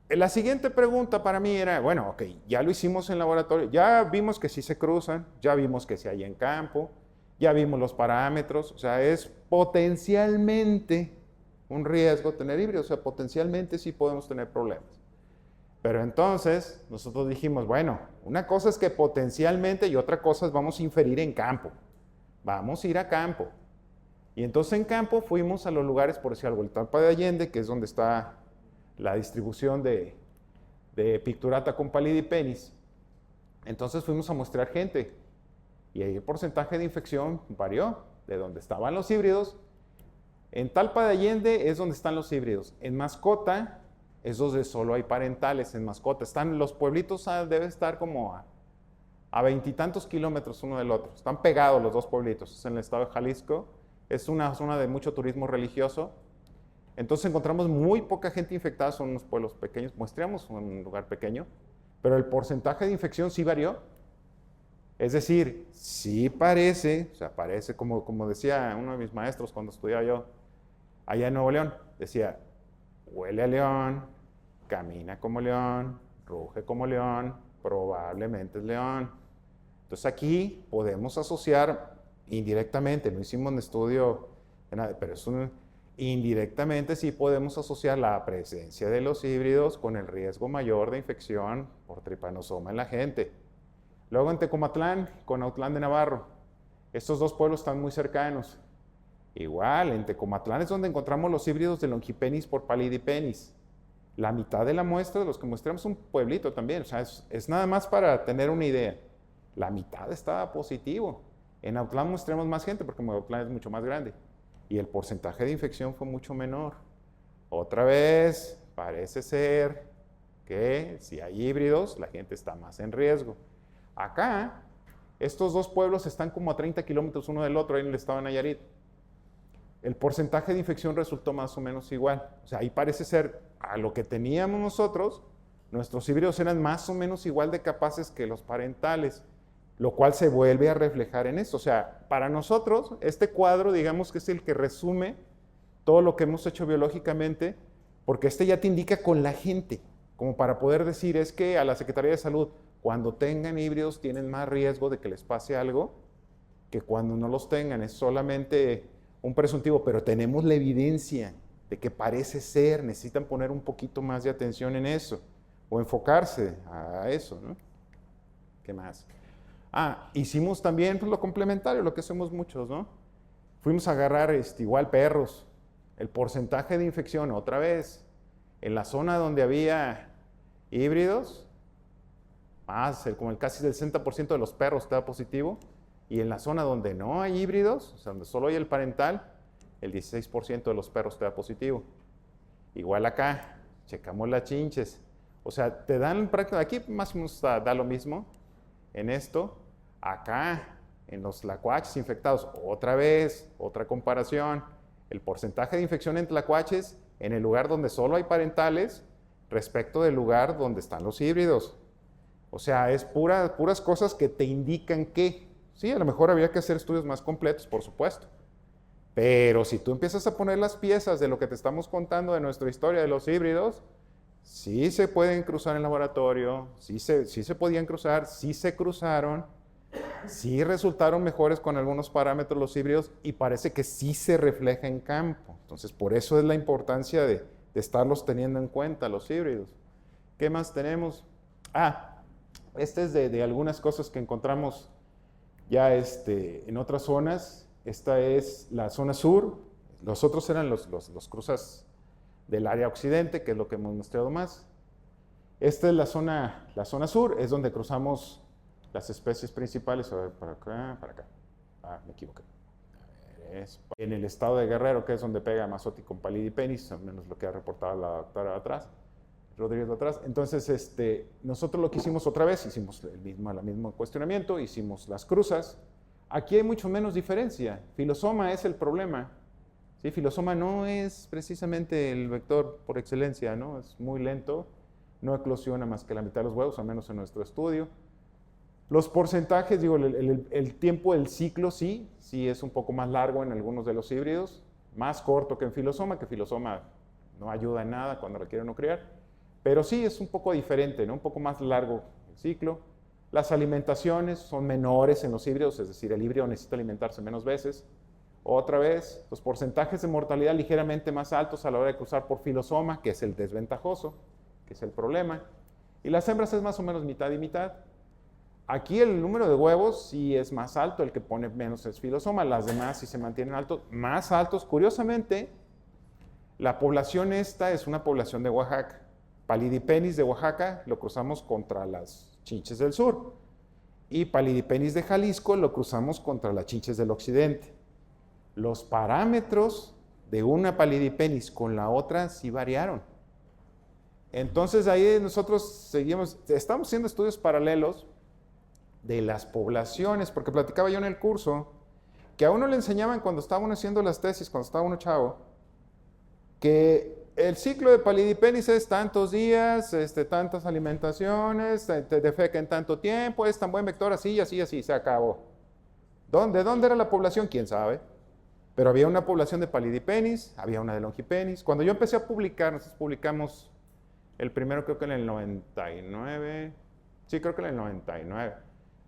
La siguiente pregunta para mí era, bueno, ok, ya lo hicimos en laboratorio, ya vimos que sí se cruzan, ya vimos que sí hay en campo, ya vimos los parámetros, o sea, es potencialmente un riesgo tener híbridos, o sea, potencialmente sí podemos tener problemas. Pero entonces nosotros dijimos, bueno, una cosa es que potencialmente y otra cosa es vamos a inferir en campo. Vamos a ir a campo. Y entonces en campo fuimos a los lugares, por decir algo, el Talpa de Allende, que es donde está la distribución de Picturata con Palidipenis. Entonces fuimos a muestrear gente. Y ahí el porcentaje de infección varió de donde estaban los híbridos. En Talpa de Allende es donde están los híbridos. En Mascota es donde solo hay parentales. En Mascota están los pueblitos, debe estar como a 20 y tantos kilómetros uno del otro. Están pegados los dos pueblitos. Es en el estado de Jalisco. Es una zona de mucho turismo religioso. Entonces encontramos muy poca gente infectada. Son unos pueblos pequeños. Muestreamos un lugar pequeño. Pero el porcentaje de infección sí varió. Es decir, sí parece, o sea, parece como decía uno de mis maestros cuando estudiaba yo allá en Nuevo León, decía, huele a león, camina como león, ruge como león, probablemente es león. Entonces aquí podemos asociar indirectamente, no hicimos un estudio, pero indirectamente sí podemos asociar la presencia de los híbridos con el riesgo mayor de infección por tripanosoma en la gente. Luego en Tecomatlán, con Autlán de Navarro. Estos dos pueblos están muy cercanos. Igual, en Tecomatlán es donde encontramos los híbridos de Longipenis por Palidipenis. La mitad de la muestra de los que mostramos es un pueblito también. O sea, es nada más para tener una idea. La mitad estaba positivo. En Autlán mostramos más gente porque Autlán es mucho más grande. Y el porcentaje de infección fue mucho menor. Otra vez, parece ser que si hay híbridos, la gente está más en riesgo. Acá, Estos dos pueblos están como a 30 kilómetros uno del otro, ahí en el estado de Nayarit. El porcentaje de infección resultó más o menos igual. O sea, ahí parece ser a lo que teníamos nosotros, nuestros híbridos eran más o menos igual de capaces que los parentales, lo cual se vuelve a reflejar en esto. O sea, para nosotros, este cuadro, digamos que es el que resume todo lo que hemos hecho biológicamente, porque este ya te indica con la gente, como para poder decir, es que a la Secretaría de Salud, cuando tengan híbridos tienen más riesgo de que les pase algo que cuando no los tengan. Es solamente un presuntivo, pero tenemos la evidencia de que parece ser, necesitan poner un poquito más de atención en eso, o enfocarse a eso, ¿no? ¿Qué más? Hicimos también pues, lo complementario, lo que hacemos muchos, ¿no? Fuimos a agarrar igual perros, el porcentaje de infección, otra vez, en la zona donde había híbridos, como el casi del 60% de los perros estaba positivo, y en la zona donde no hay híbridos, o sea, donde solo hay el parental, el 16% de los perros estaba positivo. Igual acá, checamos las chinches. O sea, te dan prácticamente, aquí más o menos da lo mismo en esto. Acá, en los tlacuaches infectados, otra vez, otra comparación. El porcentaje de infección en tlacuaches en el lugar donde solo hay parentales respecto del lugar donde están los híbridos. O sea, es puras cosas que te indican que, sí, a lo mejor habría que hacer estudios más completos, por supuesto. Pero si tú empiezas a poner las piezas de lo que te estamos contando de nuestra historia de los híbridos, sí se pueden cruzar en laboratorio, sí se podían cruzar, sí se cruzaron, sí resultaron mejores con algunos parámetros los híbridos y parece que sí se refleja en campo. Entonces, por eso es la importancia de estarlos teniendo en cuenta, los híbridos. ¿Qué más tenemos? Este es de algunas cosas que encontramos ya en otras zonas. Esta es la zona sur. Los otros eran los cruzas del área occidente, que es lo que hemos mostrado más. Esta es la zona sur, es donde cruzamos las especies principales. A ver, para acá. Me equivoqué. En el estado de Guerrero, que es donde pega Mazotti con Palidipenis, al menos lo que ha reportado la doctora atrás, Rodríguez de atrás. Entonces, nosotros lo que hicimos otra vez, hicimos el mismo cuestionamiento, hicimos las cruzas. Aquí hay mucho menos diferencia. Filosoma es el problema. ¿Sí? Filosoma no es precisamente el vector por excelencia, ¿no? Es muy lento, no eclosiona más que la mitad de los huevos, al menos en nuestro estudio. Los porcentajes, digo, el tiempo del ciclo sí es un poco más largo en algunos de los híbridos, más corto que en filosoma, que filosoma no ayuda en nada cuando requiere no criar, pero sí es un poco diferente, ¿no? Un poco más largo el ciclo. Las alimentaciones son menores en los híbridos, es decir, el híbrido necesita alimentarse menos veces. Otra vez, los porcentajes de mortalidad ligeramente más altos a la hora de cruzar por filosoma, que es el desventajoso, que es el problema. Y las hembras es más o menos mitad y mitad. Aquí el número de huevos sí es más alto, el que pone menos es filosoma, las demás sí se mantienen altos, más altos. Curiosamente, la población esta es una población de Oaxaca. Palidipenis de Oaxaca lo cruzamos contra las chinches del sur. Y Palidipenis de Jalisco lo cruzamos contra las chinches del occidente. Los parámetros de una Palidipenis con la otra sí variaron. Entonces ahí nosotros estamos haciendo estudios paralelos de las poblaciones, porque platicaba yo en el curso, que a uno le enseñaban cuando estaba uno haciendo las tesis, cuando estaba uno chavo, que el ciclo de Palidipenis es tantos días, tantas alimentaciones, te defeca en tanto tiempo, es tan buen vector, así, se acabó. ¿De dónde era la población? ¿Quién sabe? Pero había una población de Palidipenis, había una de Longipenis. Cuando yo empecé a publicar, nosotros publicamos el primero creo que en el 99, sí, creo que en el 99,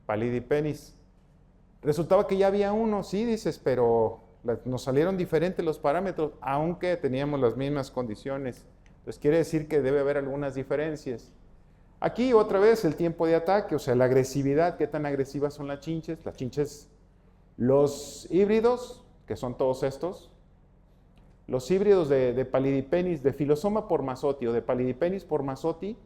Palidipenis. Resultaba que ya había uno, sí, dices, pero nos salieron diferentes los parámetros, aunque teníamos las mismas condiciones. Entonces quiere decir que debe haber algunas diferencias. Aquí otra vez el tiempo de ataque, o sea, la agresividad, qué tan agresivas son las chinches. Los híbridos, que son todos estos, los híbridos de Palidipenis, de Filosoma por Mazotti o de Palidipenis por Mazotti,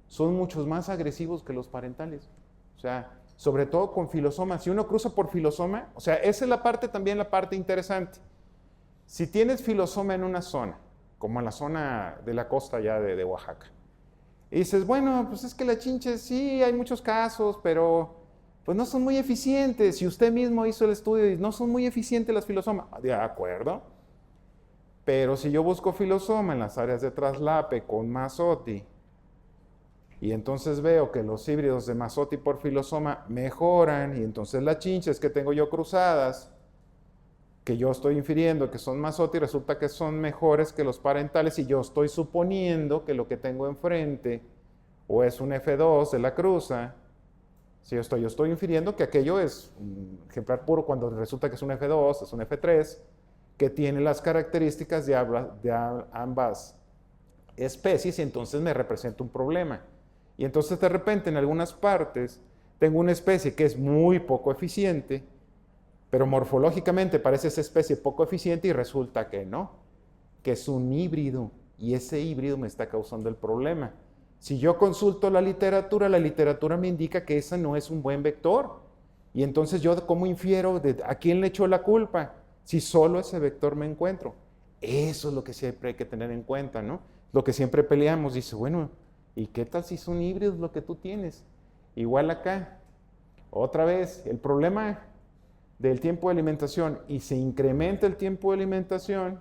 son muchos más agresivos que los parentales. O sea, sobre todo con filosoma. Si uno cruza por filosoma, o sea, esa es también la parte interesante. Si tienes filosoma en una zona, como en la zona de la costa ya de Oaxaca, y dices, bueno, pues es que la chinche sí, hay muchos casos, pero Pues no son muy eficientes. Si usted mismo hizo el estudio y no son muy eficientes las filosomas. De acuerdo. Pero si yo busco filosoma en las áreas de traslape con Masotti, y entonces veo que los híbridos de Masotti por filosoma mejoran, y entonces las chinches que tengo yo cruzadas, que yo estoy infiriendo que son Masotti, resulta que son mejores que los parentales, y yo estoy suponiendo que lo que tengo enfrente o es un F2 de la cruza. Si yo estoy infiriendo que aquello es un ejemplar puro cuando resulta que es un F2, es un F3, que tiene las características de ambas especies, y entonces me representa un problema. Y entonces de repente en algunas partes tengo una especie que es muy poco eficiente, pero morfológicamente parece esa especie poco eficiente y resulta que no, que es un híbrido, y ese híbrido me está causando el problema. Si yo consulto la literatura me indica que ese no es un buen vector. Y entonces yo, ¿cómo infiero a quién le echó la culpa? Si solo ese vector me encuentro. Eso es lo que siempre hay que tener en cuenta, ¿no? Lo que siempre peleamos, dice, bueno, ¿y qué tal si son híbridos lo que tú tienes? Igual acá, otra vez, el problema del tiempo de alimentación, y se incrementa el tiempo de alimentación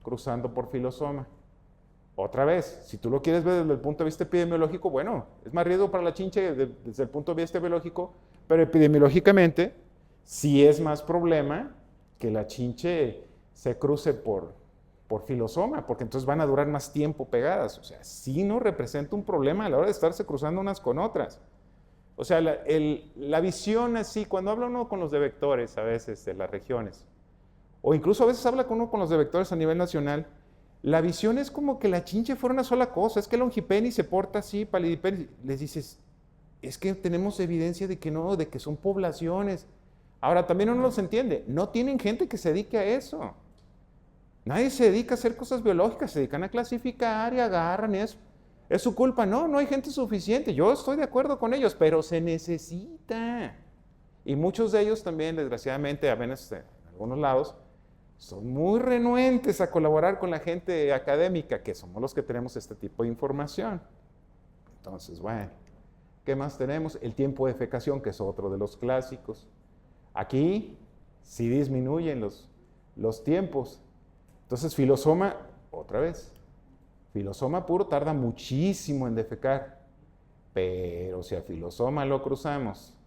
cruzando por filosoma. Otra vez, si tú lo quieres ver desde el punto de vista epidemiológico, bueno, es más riesgo para la chinche desde el punto de vista biológico, pero epidemiológicamente sí es más problema que la chinche se cruce por filosoma, porque entonces van a durar más tiempo pegadas. O sea, sí no representa un problema a la hora de estarse cruzando unas con otras. O sea, la visión así, cuando habla uno con los de vectores a veces de las regiones, o incluso a veces habla uno con los de vectores a nivel nacional, la visión es como que la chinche fuera una sola cosa. Es que Longipennis se porta así, Palidipennis. Les dices, es que tenemos evidencia de que no, de que son poblaciones. Ahora, también uno los entiende. No tienen gente que se dedique a eso. Nadie se dedica a hacer cosas biológicas, se dedican a clasificar y agarran eso. ¿Es su culpa? No, no hay gente suficiente. Yo estoy de acuerdo con ellos, pero se necesita. Y muchos de ellos también, desgraciadamente, a veces en algunos lados, son muy renuentes a colaborar con la gente académica, que somos los que tenemos este tipo de información. Entonces, bueno, ¿qué más tenemos? El tiempo de defecación, que es otro de los clásicos. Aquí sí disminuyen los tiempos. Entonces, filosoma, otra vez, filosoma puro tarda muchísimo en defecar, pero si a filosoma lo cruzamos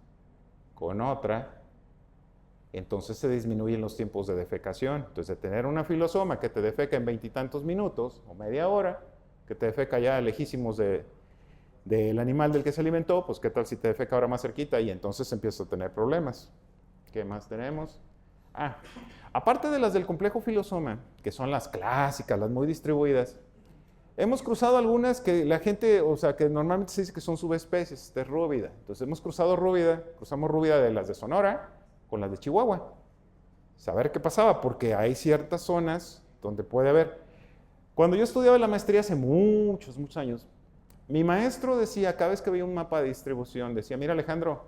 con otra, entonces se disminuyen los tiempos de defecación. Entonces, de tener una filosoma que te defeca en 20 y tantos minutos o media hora, que te defeca ya lejísimos del animal del que se alimentó, pues qué tal si te defeca ahora más cerquita, y entonces empiezas a tener problemas. ¿Qué más tenemos? Aparte de las del complejo filosoma, que son las clásicas, las muy distribuidas, hemos cruzado algunas que la gente, o sea, que normalmente se dice que son subespecies de rúbida. Entonces hemos cruzamos rúbida de las de Sonora con las de Chihuahua. Saber qué pasaba, porque hay ciertas zonas donde puede haber. Cuando yo estudiaba la maestría hace muchos años, mi maestro decía, cada vez que veía un mapa de distribución, decía, mira Alejandro,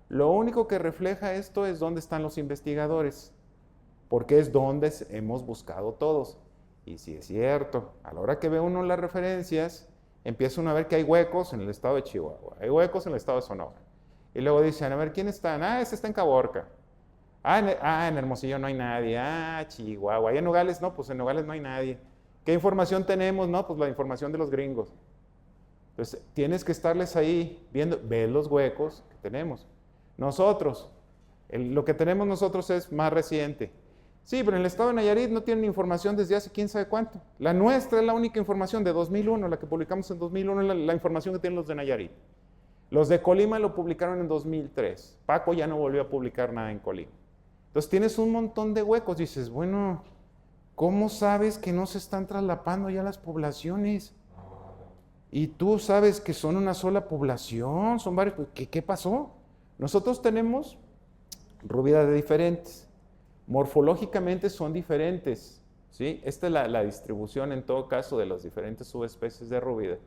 lo único que refleja esto es dónde están los investigadores, porque es donde hemos buscado todos. Y sí es cierto, a la hora que ve uno las referencias, empieza uno a ver que hay huecos en el estado de Chihuahua, hay huecos en el estado de Sonora. Y luego dicen, a ver, ¿quién están? Este está en Caborca. En Hermosillo no hay nadie. Chihuahua. ¿Y en Nogales? No, pues en Nogales no hay nadie. ¿Qué información tenemos? No, pues la información de los gringos. Entonces, tienes que estarles ahí viendo, ver los huecos que tenemos. Nosotros, lo que tenemos nosotros es más reciente. Sí, pero en el estado de Nayarit no tienen información desde hace quién sabe cuánto. La nuestra es la única información de 2001, la que publicamos en 2001 es la información que tienen los de Nayarit. Los de Colima lo publicaron en 2003. Paco ya no volvió a publicar nada en Colima. Entonces tienes un montón de huecos. Dices, bueno, ¿cómo sabes que no se están traslapando ya las poblaciones? Y tú sabes que son una sola población, son varios. ¿Qué pasó? Nosotros tenemos rúbidas diferentes. Morfológicamente son diferentes, ¿sí? Esta es la distribución en todo caso de las diferentes subespecies de rúbida.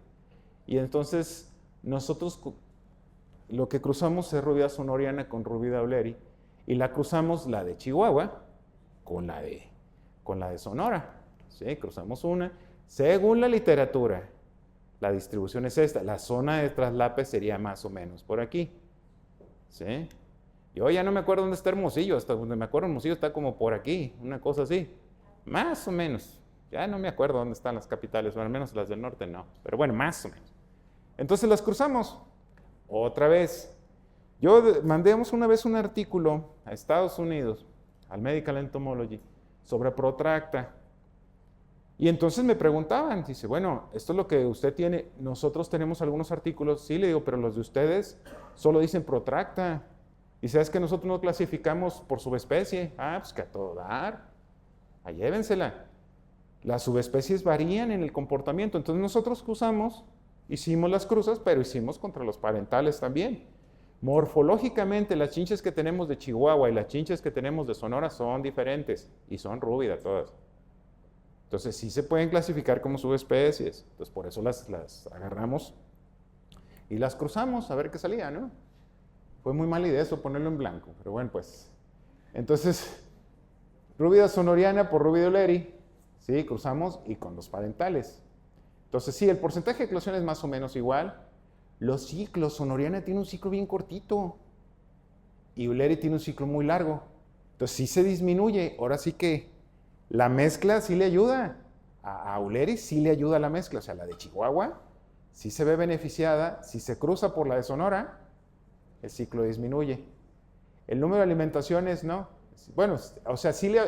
Y entonces nosotros lo que cruzamos es rúbida sonoriana con rúbida oleri, y la cruzamos la de Chihuahua con la de Sonora, ¿sí? Cruzamos una. Según la literatura, la distribución es esta. La zona de traslape sería más o menos por aquí. ¿sí? Yo ya no me acuerdo dónde está Hermosillo, hasta donde me acuerdo Hermosillo está como por aquí, una cosa así, más o menos. Ya no me acuerdo dónde están las capitales, o al menos las del norte no, pero bueno, más o menos. Entonces las cruzamos, otra vez. Mandamos una vez un artículo a Estados Unidos, al Medical Entomology, sobre Protracta. Y entonces me preguntaban, dice, bueno, esto es lo que usted tiene, nosotros tenemos algunos artículos, sí, le digo, pero los de ustedes solo dicen Protracta. Y sabes que nosotros no clasificamos por subespecie. Pues que a todo dar, llévensela. Las subespecies varían en el comportamiento, entonces nosotros hicimos las cruzas, pero hicimos contra los parentales también. Morfológicamente, las chinches que tenemos de Chihuahua y las chinches que tenemos de Sonora son diferentes y son rúbidas todas. Entonces sí se pueden clasificar como subespecies. Entonces por eso las agarramos y las cruzamos a ver qué salía, ¿no? Fue muy mala idea eso, ponerlo en blanco, pero bueno, pues. Entonces, rúbida sonoriana por rúbida euleri, ¿sí? Cruzamos y con los parentales. Entonces sí, el porcentaje de eclosión es más o menos igual. Los ciclos, sonoriana tiene un ciclo bien cortito y euleri tiene un ciclo muy largo. Entonces sí se disminuye. Ahora sí que la mezcla sí le ayuda. A euleri sí le ayuda la mezcla. O sea, la de Chihuahua sí se ve beneficiada. Si se cruza por la de Sonora, el ciclo disminuye. El número de alimentaciones no. Bueno, o sea, sí le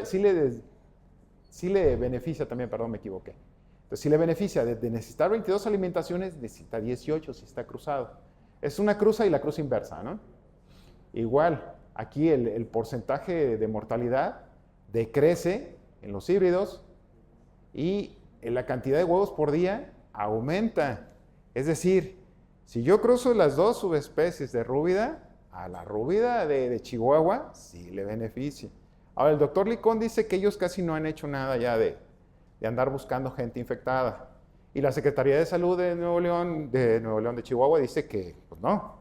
beneficia también, perdón, me equivoqué. Entonces, sí le beneficia, de necesitar 22 alimentaciones, necesita 18 si está cruzado. Es una cruza y la cruza inversa, ¿no? Igual, aquí el porcentaje de mortalidad decrece en los híbridos y la cantidad de huevos por día aumenta. Es decir, si yo cruzo las dos subespecies de rúbida, a la rúbida de Chihuahua sí le beneficia. Ahora, el doctor Licón dice que ellos casi no han hecho nada ya de andar buscando gente infectada. Y la Secretaría de Salud de Nuevo León, de Chihuahua, dice que, pues no,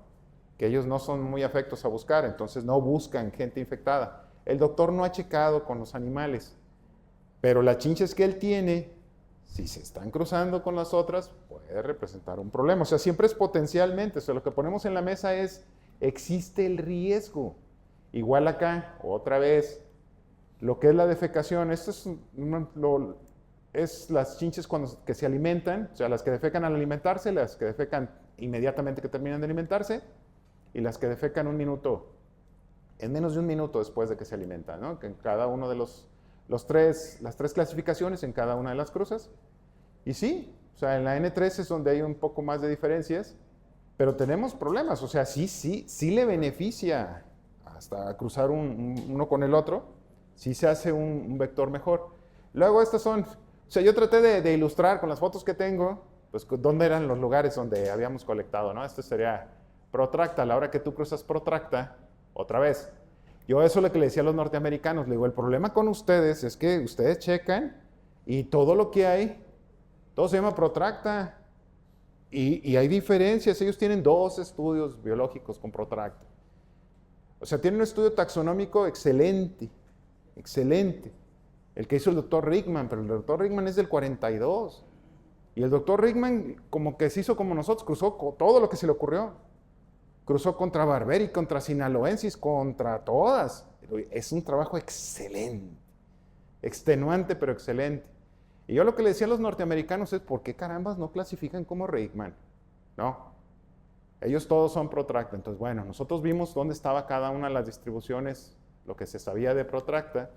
que ellos no son muy afectos a buscar, entonces no buscan gente infectada. El doctor no ha checado con los animales, pero las chinches que él tiene, si se están cruzando con las otras, puede representar un problema. O sea, siempre es potencialmente. O sea, lo que ponemos en la mesa es, existe el riesgo. Igual acá, otra vez, lo que es la defecación, esto es las chinches que se alimentan, o sea, las que defecan al alimentarse, las que defecan inmediatamente que terminan de alimentarse, y las que defecan en menos de un minuto después de que se alimentan, ¿no? Que en cada uno de las tres clasificaciones en cada una de las cruzas. Y sí, o sea, en la N3 es donde hay un poco más de diferencias, pero tenemos problemas. O sea, sí le beneficia hasta cruzar uno con el otro, sí se hace un vector mejor. Luego estas son, o sea, yo traté de ilustrar con las fotos que tengo, pues dónde eran los lugares donde habíamos colectado, ¿no? Este sería Protracta. A la hora que tú cruzas Protracta, otra vez, yo eso es lo que le decía a los norteamericanos, le digo, el problema con ustedes es que ustedes checan y todo lo que hay, todo se llama Protracta. Y hay diferencias, ellos tienen 2 estudios biológicos con Protracta. O sea, tienen un estudio taxonómico excelente, excelente. El que hizo el doctor Rickman, pero el doctor Rickman es del 42. Y el doctor Rickman como que se hizo como nosotros, cruzó todo lo que se le ocurrió. Cruzó contra Barberi, contra Sinaloensis, contra todas. Es un trabajo excelente, extenuante pero excelente. Y yo lo que le decía a los norteamericanos es, ¿por qué carambas no clasifican como Rickman? No, ellos todos son Protracta. Entonces, bueno, nosotros vimos dónde estaba cada una de las distribuciones, lo que se sabía de Protracta,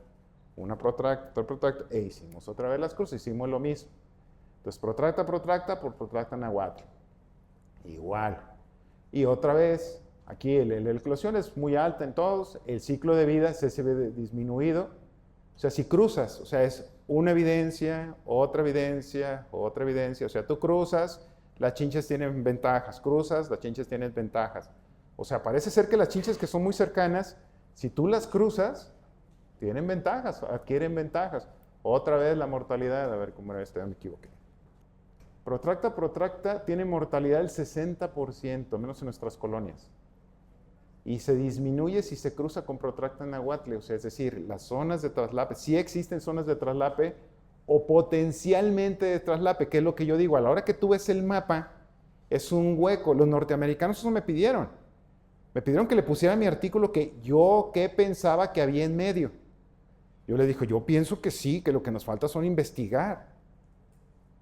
una Protracta, otra Protracta, e hicimos otra vez las cruces, hicimos lo mismo. Entonces, Protracta por Protracta nahuatl. Igual. Y otra vez, aquí la eclosión es muy alta en todos, el ciclo de vida se ve disminuido. O sea, si cruzas, o sea, es una evidencia, otra evidencia, otra evidencia. O sea, tú cruzas, las chinches tienen ventajas. Cruzas, las chinches tienen ventajas. O sea, parece ser que las chinches que son muy cercanas, si tú las cruzas, tienen ventajas, adquieren ventajas. Otra vez la mortalidad, a ver cómo era ya me equivoqué. Protracta tiene mortalidad del 60%, menos en nuestras colonias. Y se disminuye si se cruza con Protracta nahuatl, o sea, es decir, las zonas de traslape, sí existen zonas de traslape o potencialmente de traslape, que es lo que yo digo, a la hora que tú ves el mapa, es un hueco. Los norteamericanos eso me pidieron. Me pidieron que le pusiera mi artículo que pensaba que había en medio. Yo le dije, yo pienso que sí, que lo que nos falta son investigar.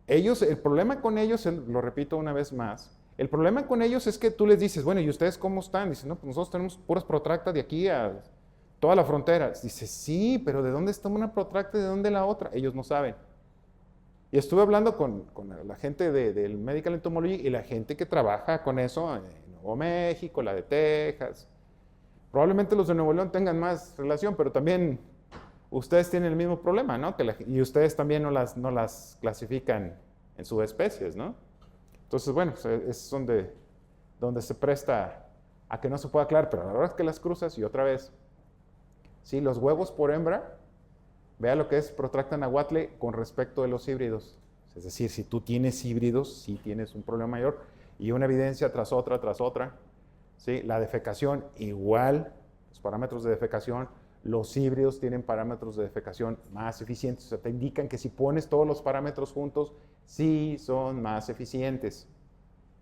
El problema con ellos, lo repito una vez más, el problema con ellos es que tú les dices, bueno, ¿y ustedes cómo están? Dicen, no, pues nosotros tenemos puras protractas de aquí a toda la frontera. Dice, sí, pero ¿de dónde está una protracta y de dónde la otra? Ellos no saben. Y estuve hablando con la gente del Medical Entomology y la gente que trabaja con eso en Nuevo México, la de Texas. Probablemente los de Nuevo León tengan más relación, pero también ustedes tienen el mismo problema, ¿no? Y ustedes también no las clasifican en subespecies, ¿no? Entonces, bueno, es donde se presta a que no se pueda aclarar, pero a la hora que las cruzas, y otra vez, sí, los huevos por hembra, vea lo que es Protracta nahuatl con respecto de los híbridos. Es decir, si tú tienes híbridos, sí tienes un problema mayor, y una evidencia tras otra, ¿sí? La defecación, igual, los parámetros de defecación, los híbridos tienen parámetros de defecación más eficientes, o sea, te indican que si pones todos los parámetros juntos, sí son más eficientes.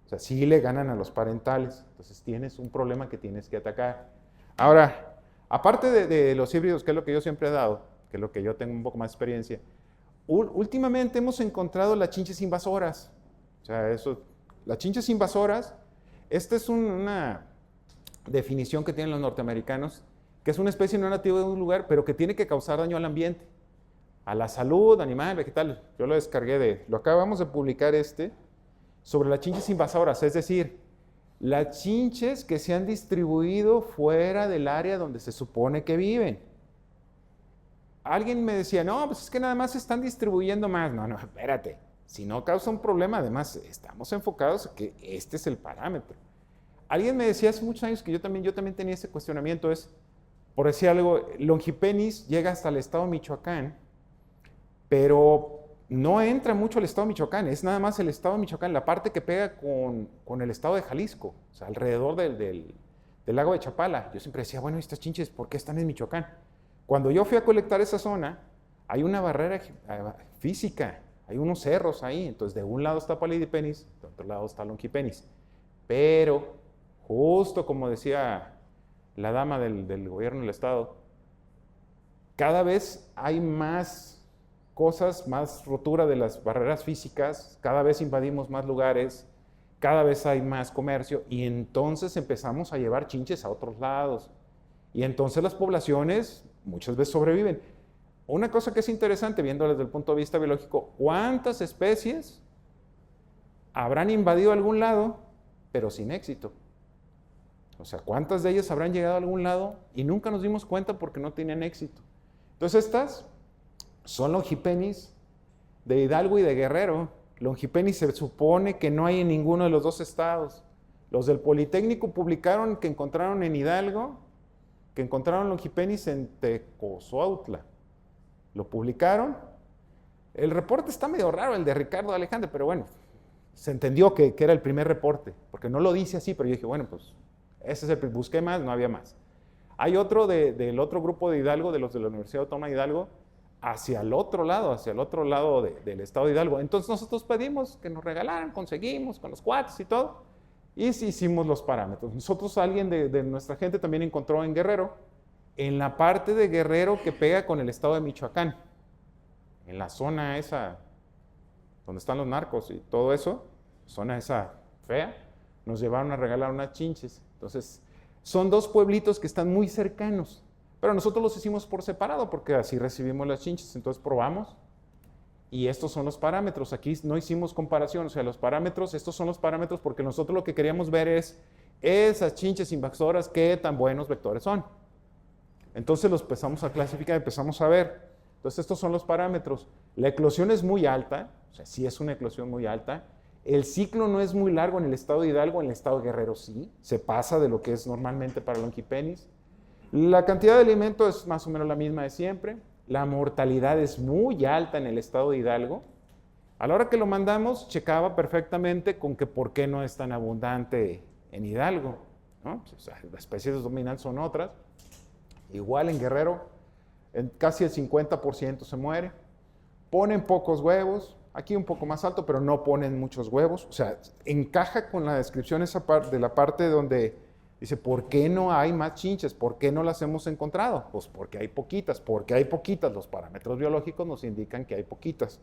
O sea, sí le ganan a los parentales. Entonces tienes un problema que tienes que atacar. Ahora, aparte de los híbridos, que es lo que yo siempre he dado, que es lo que yo tengo un poco más de experiencia, últimamente hemos encontrado las chinches invasoras. O sea, las chinches invasoras, esta es una definición que tienen los norteamericanos, que es una especie no nativa de un lugar, pero que tiene que causar daño al ambiente, a la salud animal, vegetal. Yo lo descargué lo acabamos de publicar sobre las chinches invasoras, es decir, las chinches que se han distribuido fuera del área donde se supone que viven. Alguien me decía, no, pues es que nada más se están distribuyendo más. No, espérate, si no causa un problema, además estamos enfocados en que este es el parámetro. Alguien me decía hace muchos años que yo también tenía ese cuestionamiento, por decir algo, Longipenis llega hasta el estado de Michoacán, pero no entra mucho al estado de Michoacán, es nada más el estado de Michoacán, la parte que pega con el estado de Jalisco, o sea, alrededor del lago de Chapala. Yo siempre decía, bueno, estas chinches, ¿por qué están en Michoacán? Cuando yo fui a colectar esa zona, hay una barrera física, hay unos cerros ahí, entonces de un lado está Palidipenis, de otro lado está Longipenis, pero justo como decía la dama del gobierno del estado, cada vez hay más cosas, más rotura de las barreras físicas, cada vez invadimos más lugares, cada vez hay más comercio y entonces empezamos a llevar chinches a otros lados. Y entonces las poblaciones muchas veces sobreviven. Una cosa que es interesante, viendo desde el punto de vista biológico, ¿cuántas especies habrán invadido algún lado, pero sin éxito? O sea, ¿cuántas de ellas habrán llegado a algún lado y nunca nos dimos cuenta porque no tenían éxito? Entonces estas son Longipenis de Hidalgo y de Guerrero. Longipenis se supone que no hay en ninguno de los dos estados. Los del Politécnico publicaron que encontraron en Hidalgo, que encontraron Longipenis en Tecozoautla. Lo publicaron. El reporte está medio raro, el de Ricardo Alejandro, pero bueno, se entendió que era el primer reporte, porque no lo dice así, pero yo dije, bueno, pues ese es busqué más, no había más. Hay otro del otro grupo de Hidalgo, de los de la Universidad Autónoma de Hidalgo, hacia el otro lado del estado de Hidalgo. Entonces nosotros pedimos que nos regalaran, conseguimos con los cuates y todo, y sí hicimos los parámetros. Nosotros, alguien de nuestra gente también encontró en Guerrero, en la parte de Guerrero que pega con el estado de Michoacán, en la zona esa donde están los narcos y todo eso, zona esa fea, nos llevaron a regalar unas chinches. Entonces, son dos pueblitos que están muy cercanos, pero nosotros los hicimos por separado porque así recibimos las chinches. Entonces probamos y estos son los parámetros. Aquí no hicimos comparación, o sea, los parámetros, estos son los parámetros porque nosotros lo que queríamos ver es esas chinches invasoras, qué tan buenos vectores son. Entonces los empezamos a clasificar, empezamos a ver. Entonces estos son los parámetros. La eclosión es muy alta, o sea, sí es una eclosión muy alta. El ciclo no es muy largo en el estado de Hidalgo, en el estado de Guerrero sí, se pasa de lo que es normalmente para Longipenis. La cantidad de alimento es más o menos la misma de siempre. La mortalidad es muy alta en el estado de Hidalgo. A la hora que lo mandamos, checaba perfectamente con que por qué no es tan abundante en Hidalgo, ¿no? O sea, las especies dominantes son otras. Igual en Guerrero, casi el 50% se muere. Ponen pocos huevos, aquí un poco más alto, pero no ponen muchos huevos. O sea, encaja con la descripción esa parte de la parte donde Dice, ¿por qué no hay más chinches? ¿Por qué no las hemos encontrado? Pues porque hay poquitas. Porque hay poquitas. Los parámetros biológicos nos indican que hay poquitas.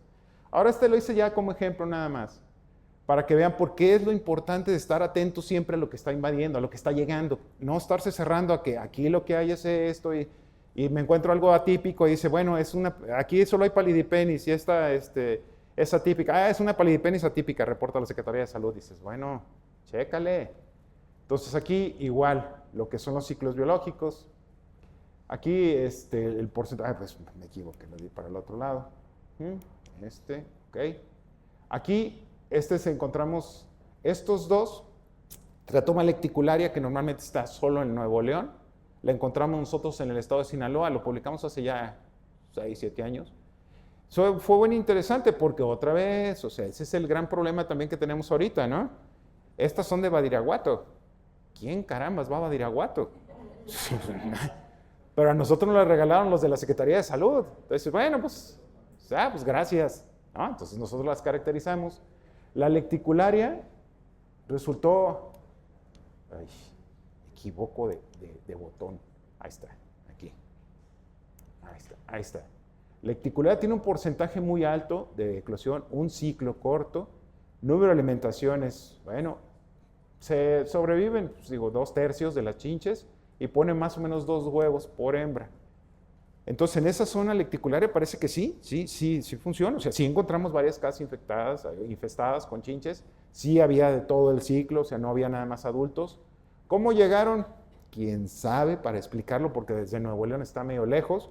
Ahora lo hice ya como ejemplo nada más, para que vean por qué es lo importante de estar atento siempre a lo que está invadiendo, a lo que está llegando. No estarse cerrando a que aquí lo que hay es esto y me encuentro algo atípico y dice, bueno, aquí solo hay palidipenis y esta es atípica. Es una palidipenis atípica, reporta la Secretaría de Salud. Dices, bueno, chécale. Entonces aquí igual, lo que son los ciclos biológicos. Aquí el porcentaje, pues me equivoqué, lo di para el otro lado. Ok. Aquí encontramos estos dos. Tratoma lecticularia, que normalmente está solo en Nuevo León. La encontramos nosotros en el estado de Sinaloa, lo publicamos hace ya 6, 7 años. Fue muy interesante porque otra vez, o sea, ese es el gran problema también que tenemos ahorita, ¿no? Estas son de Badiraguato. ¿Quién carambas va a Badiraguato? Pero a nosotros nos las regalaron los de la Secretaría de Salud. Entonces, bueno, pues gracias. ¿No? Entonces nosotros las caracterizamos. La lecticularia resultó... Ay, me equivoco de botón. Ahí está, aquí. Ahí está. Lecticularia tiene un porcentaje muy alto de eclosión, un ciclo corto, número de alimentaciones, bueno, se sobreviven, pues, 2/3 de las chinches y ponen más o menos 2 huevos por hembra. Entonces, en esa zona lecticularia parece que sí funciona. O sea, sí encontramos varias casas infestadas con chinches, sí había de todo el ciclo, o sea, no había nada más adultos. ¿Cómo llegaron? Quién sabe para explicarlo, porque desde Nuevo León está medio lejos.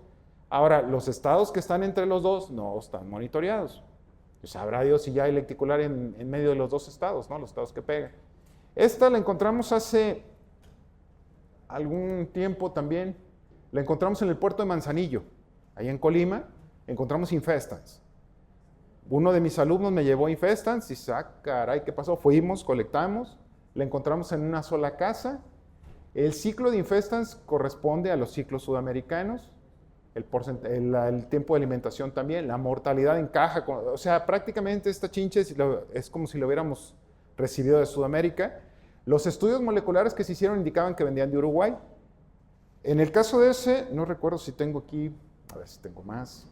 Ahora, los estados que están entre los dos no están monitoreados. Pues sabrá Dios si ya hay lecticularia en medio de los dos estados, ¿no? Los estados que pegan. Esta la encontramos hace algún tiempo también. La encontramos en el puerto de Manzanillo, ahí en Colima. Encontramos infestans. Uno de mis alumnos me llevó infestans y dice, caray, ¿qué pasó? Fuimos, colectamos, la encontramos en una sola casa. El ciclo de infestans corresponde a los ciclos sudamericanos. El tiempo de alimentación también, la mortalidad encaja, o sea, prácticamente esta chinche es como si lo hubiéramos recibido de Sudamérica. Los estudios moleculares que se hicieron indicaban que venían de Uruguay. En el caso de ese, no recuerdo si tengo aquí, a ver si tengo más,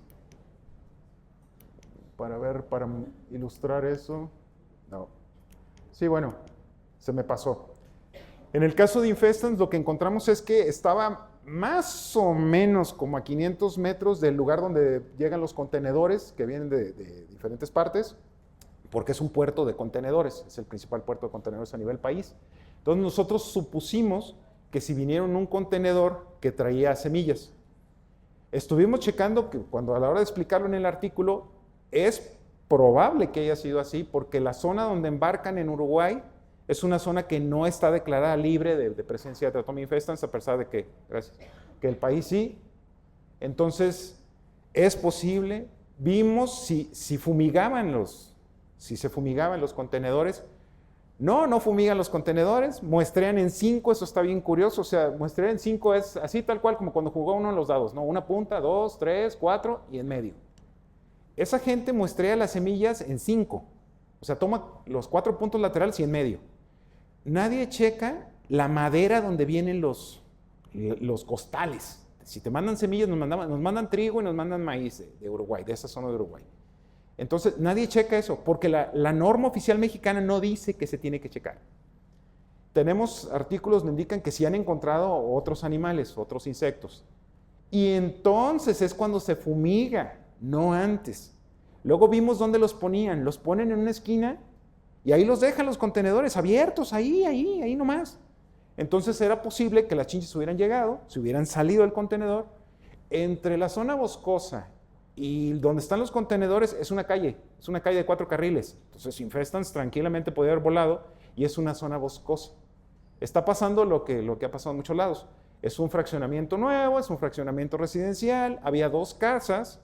para ilustrar eso. No. Sí, bueno, se me pasó. En el caso de infestans, lo que encontramos es que estaba más o menos como a 500 metros del lugar donde llegan los contenedores que vienen de diferentes partes, porque es un puerto de contenedores, es el principal puerto de contenedores a nivel país. Entonces nosotros supusimos que si vinieron un contenedor que traía semillas. Estuvimos checando que cuando a la hora de explicarlo en el artículo, es probable que haya sido así, porque la zona donde embarcan en Uruguay es una zona que no está declarada libre de presencia de Tratoma infestans, a pesar de que el país sí. Entonces, es posible. Vimos si se fumigaban los contenedores. No fumigan los contenedores, muestrean en 5, eso está bien curioso. O sea, muestrean en 5 es así tal cual como cuando jugó uno en los dados, ¿no? Una punta, 2, 3, 4 y en medio. Esa gente muestrea las semillas en 5. O sea, toma los 4 puntos laterales y en medio. Nadie checa la madera donde vienen los costales. Si te mandan semillas, nos mandan trigo y nos mandan maíz de Uruguay, de esa zona de Uruguay. Entonces, nadie checa eso, porque la norma oficial mexicana no dice que se tiene que checar. Tenemos artículos que indican que sí han encontrado otros animales, otros insectos. Y entonces es cuando se fumiga, no antes. Luego vimos dónde los ponían. Los ponen en una esquina y ahí los dejan los contenedores abiertos, ahí nomás. Entonces era posible que las chinches hubieran llegado, se hubieran salido del contenedor. Entre la zona boscosa y donde están los contenedores es una calle de 4 carriles. Entonces infestans tranquilamente podía haber volado y es una zona boscosa. Está pasando lo que ha pasado en muchos lados. Es un fraccionamiento nuevo, es un fraccionamiento residencial, había 2 casas,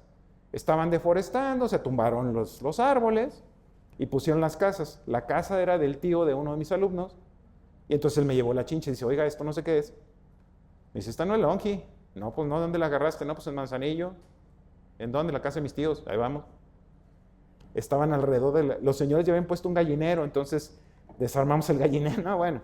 estaban deforestando, se tumbaron los árboles y pusieron las casas. La casa era del tío de uno de mis alumnos y entonces él me llevó la chincha y dice, oiga, esto no sé qué es. Me dice, esta no es la onji. No, pues no, ¿dónde la agarraste? No, pues en Manzanillo. ¿En dónde? En la casa de mis tíos. Ahí vamos. Estaban alrededor de los señores ya habían puesto un gallinero, entonces desarmamos el gallinero. No, bueno.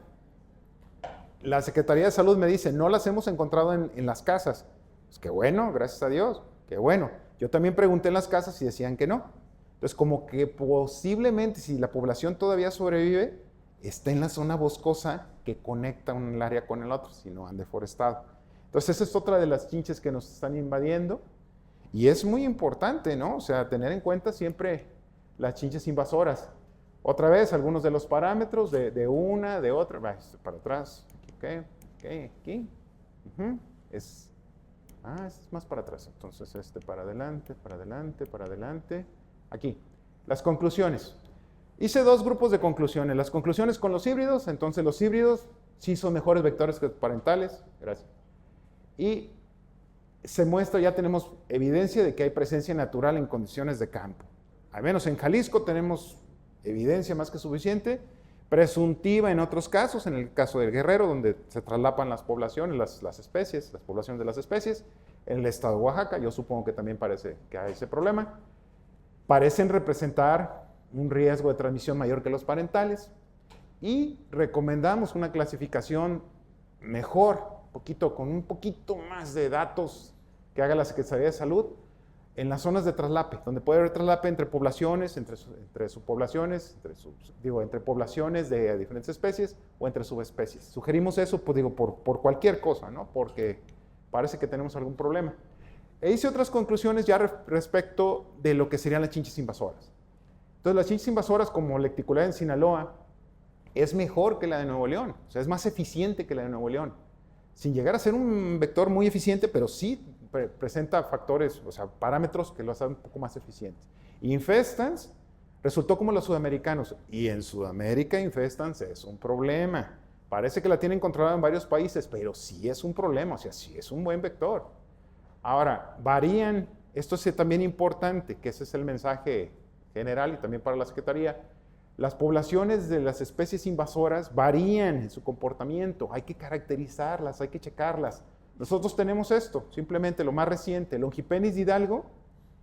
La Secretaría de Salud me dice, no las hemos encontrado en las casas. Pues qué bueno, gracias a Dios, qué bueno. Yo también pregunté en las casas y decían que no. Entonces, como que posiblemente, si la población todavía sobrevive, está en la zona boscosa que conecta un área con el otro, si no han deforestado. Entonces, esa es otra de las chinches que nos están invadiendo. Y es muy importante, ¿no? O sea, tener en cuenta siempre las chinches invasoras. Otra vez, algunos de los parámetros de una, de otra. Va, para atrás. Aquí. Es más para atrás. Entonces, para adelante, para adelante, para adelante. Aquí. Las conclusiones. Hice dos grupos de conclusiones. Las conclusiones con los híbridos. Entonces, los híbridos sí son mejores vectores que los parentales. Gracias. Y se muestra, ya tenemos evidencia de que hay presencia natural en condiciones de campo. Al menos en Jalisco tenemos evidencia más que suficiente, presuntiva en otros casos, en el caso del Guerrero, donde se traslapan las poblaciones, las especies, las poblaciones de las especies. En el estado de Oaxaca, yo supongo que también parece que hay ese problema. Parecen representar un riesgo de transmisión mayor que los parentales y recomendamos una clasificación mejor, con un poquito más de datos que haga la Secretaría de Salud en las zonas de traslape, donde puede haber traslape entre poblaciones, entre poblaciones de diferentes especies o entre subespecies. Sugerimos eso, pues por cualquier cosa, ¿no? Porque parece que tenemos algún problema. E hice otras conclusiones ya respecto de lo que serían las chinches invasoras. Entonces, las chinches invasoras, como lecticulada en Sinaloa, es mejor que la de Nuevo León, o sea, es más eficiente que la de Nuevo León. Sin llegar a ser un vector muy eficiente, pero sí presenta factores, o sea, parámetros que lo hacen un poco más eficientes. Infestans resultó como los sudamericanos, y en Sudamérica infestans es un problema. Parece que la tienen controlada en varios países, pero sí es un problema, o sea, sí es un buen vector. Ahora, varían, esto es también importante, que ese es el mensaje general y también para la Secretaría. Las poblaciones de las especies invasoras varían en su comportamiento, hay que caracterizarlas, hay que checarlas. Nosotros tenemos esto, simplemente lo más reciente, Longipenis de Hidalgo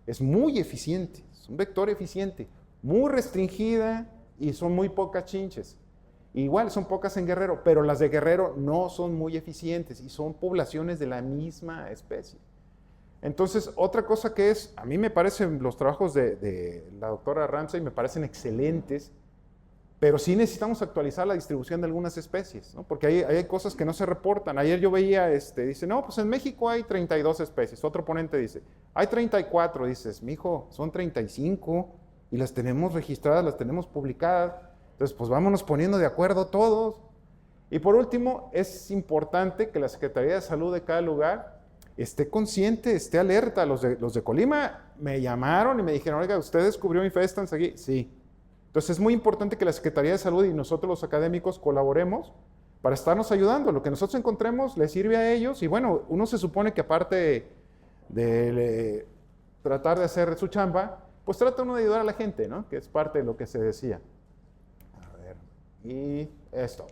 es muy eficiente, es un vector eficiente, muy restringida y son muy pocas chinches. Igual son pocas en Guerrero, pero las de Guerrero no son muy eficientes y son poblaciones de la misma especie. Entonces, otra cosa que a mí me parecen los trabajos de la doctora Ramsey, me parecen excelentes, pero sí necesitamos actualizar la distribución de algunas especies, ¿no? Porque hay cosas que no se reportan. Ayer yo veía, dice, no, pues en México hay 32 especies. Otro ponente dice, hay 34. Dices, mijo, son 35 y las tenemos registradas, las tenemos publicadas. Entonces, pues vámonos poniendo de acuerdo todos. Y por último, es importante que la Secretaría de Salud de cada lugar esté consciente, esté alerta. Los de Colima me llamaron y me dijeron, oiga, ¿usted descubrió infestans aquí? Sí. Entonces es muy importante que la Secretaría de Salud y nosotros los académicos colaboremos para estarnos ayudando. Lo que nosotros encontremos les sirve a ellos y bueno, uno se supone que aparte de tratar de hacer su chamba, pues trata uno de ayudar a la gente, ¿no? Que es parte de lo que se decía. A ver, y esto.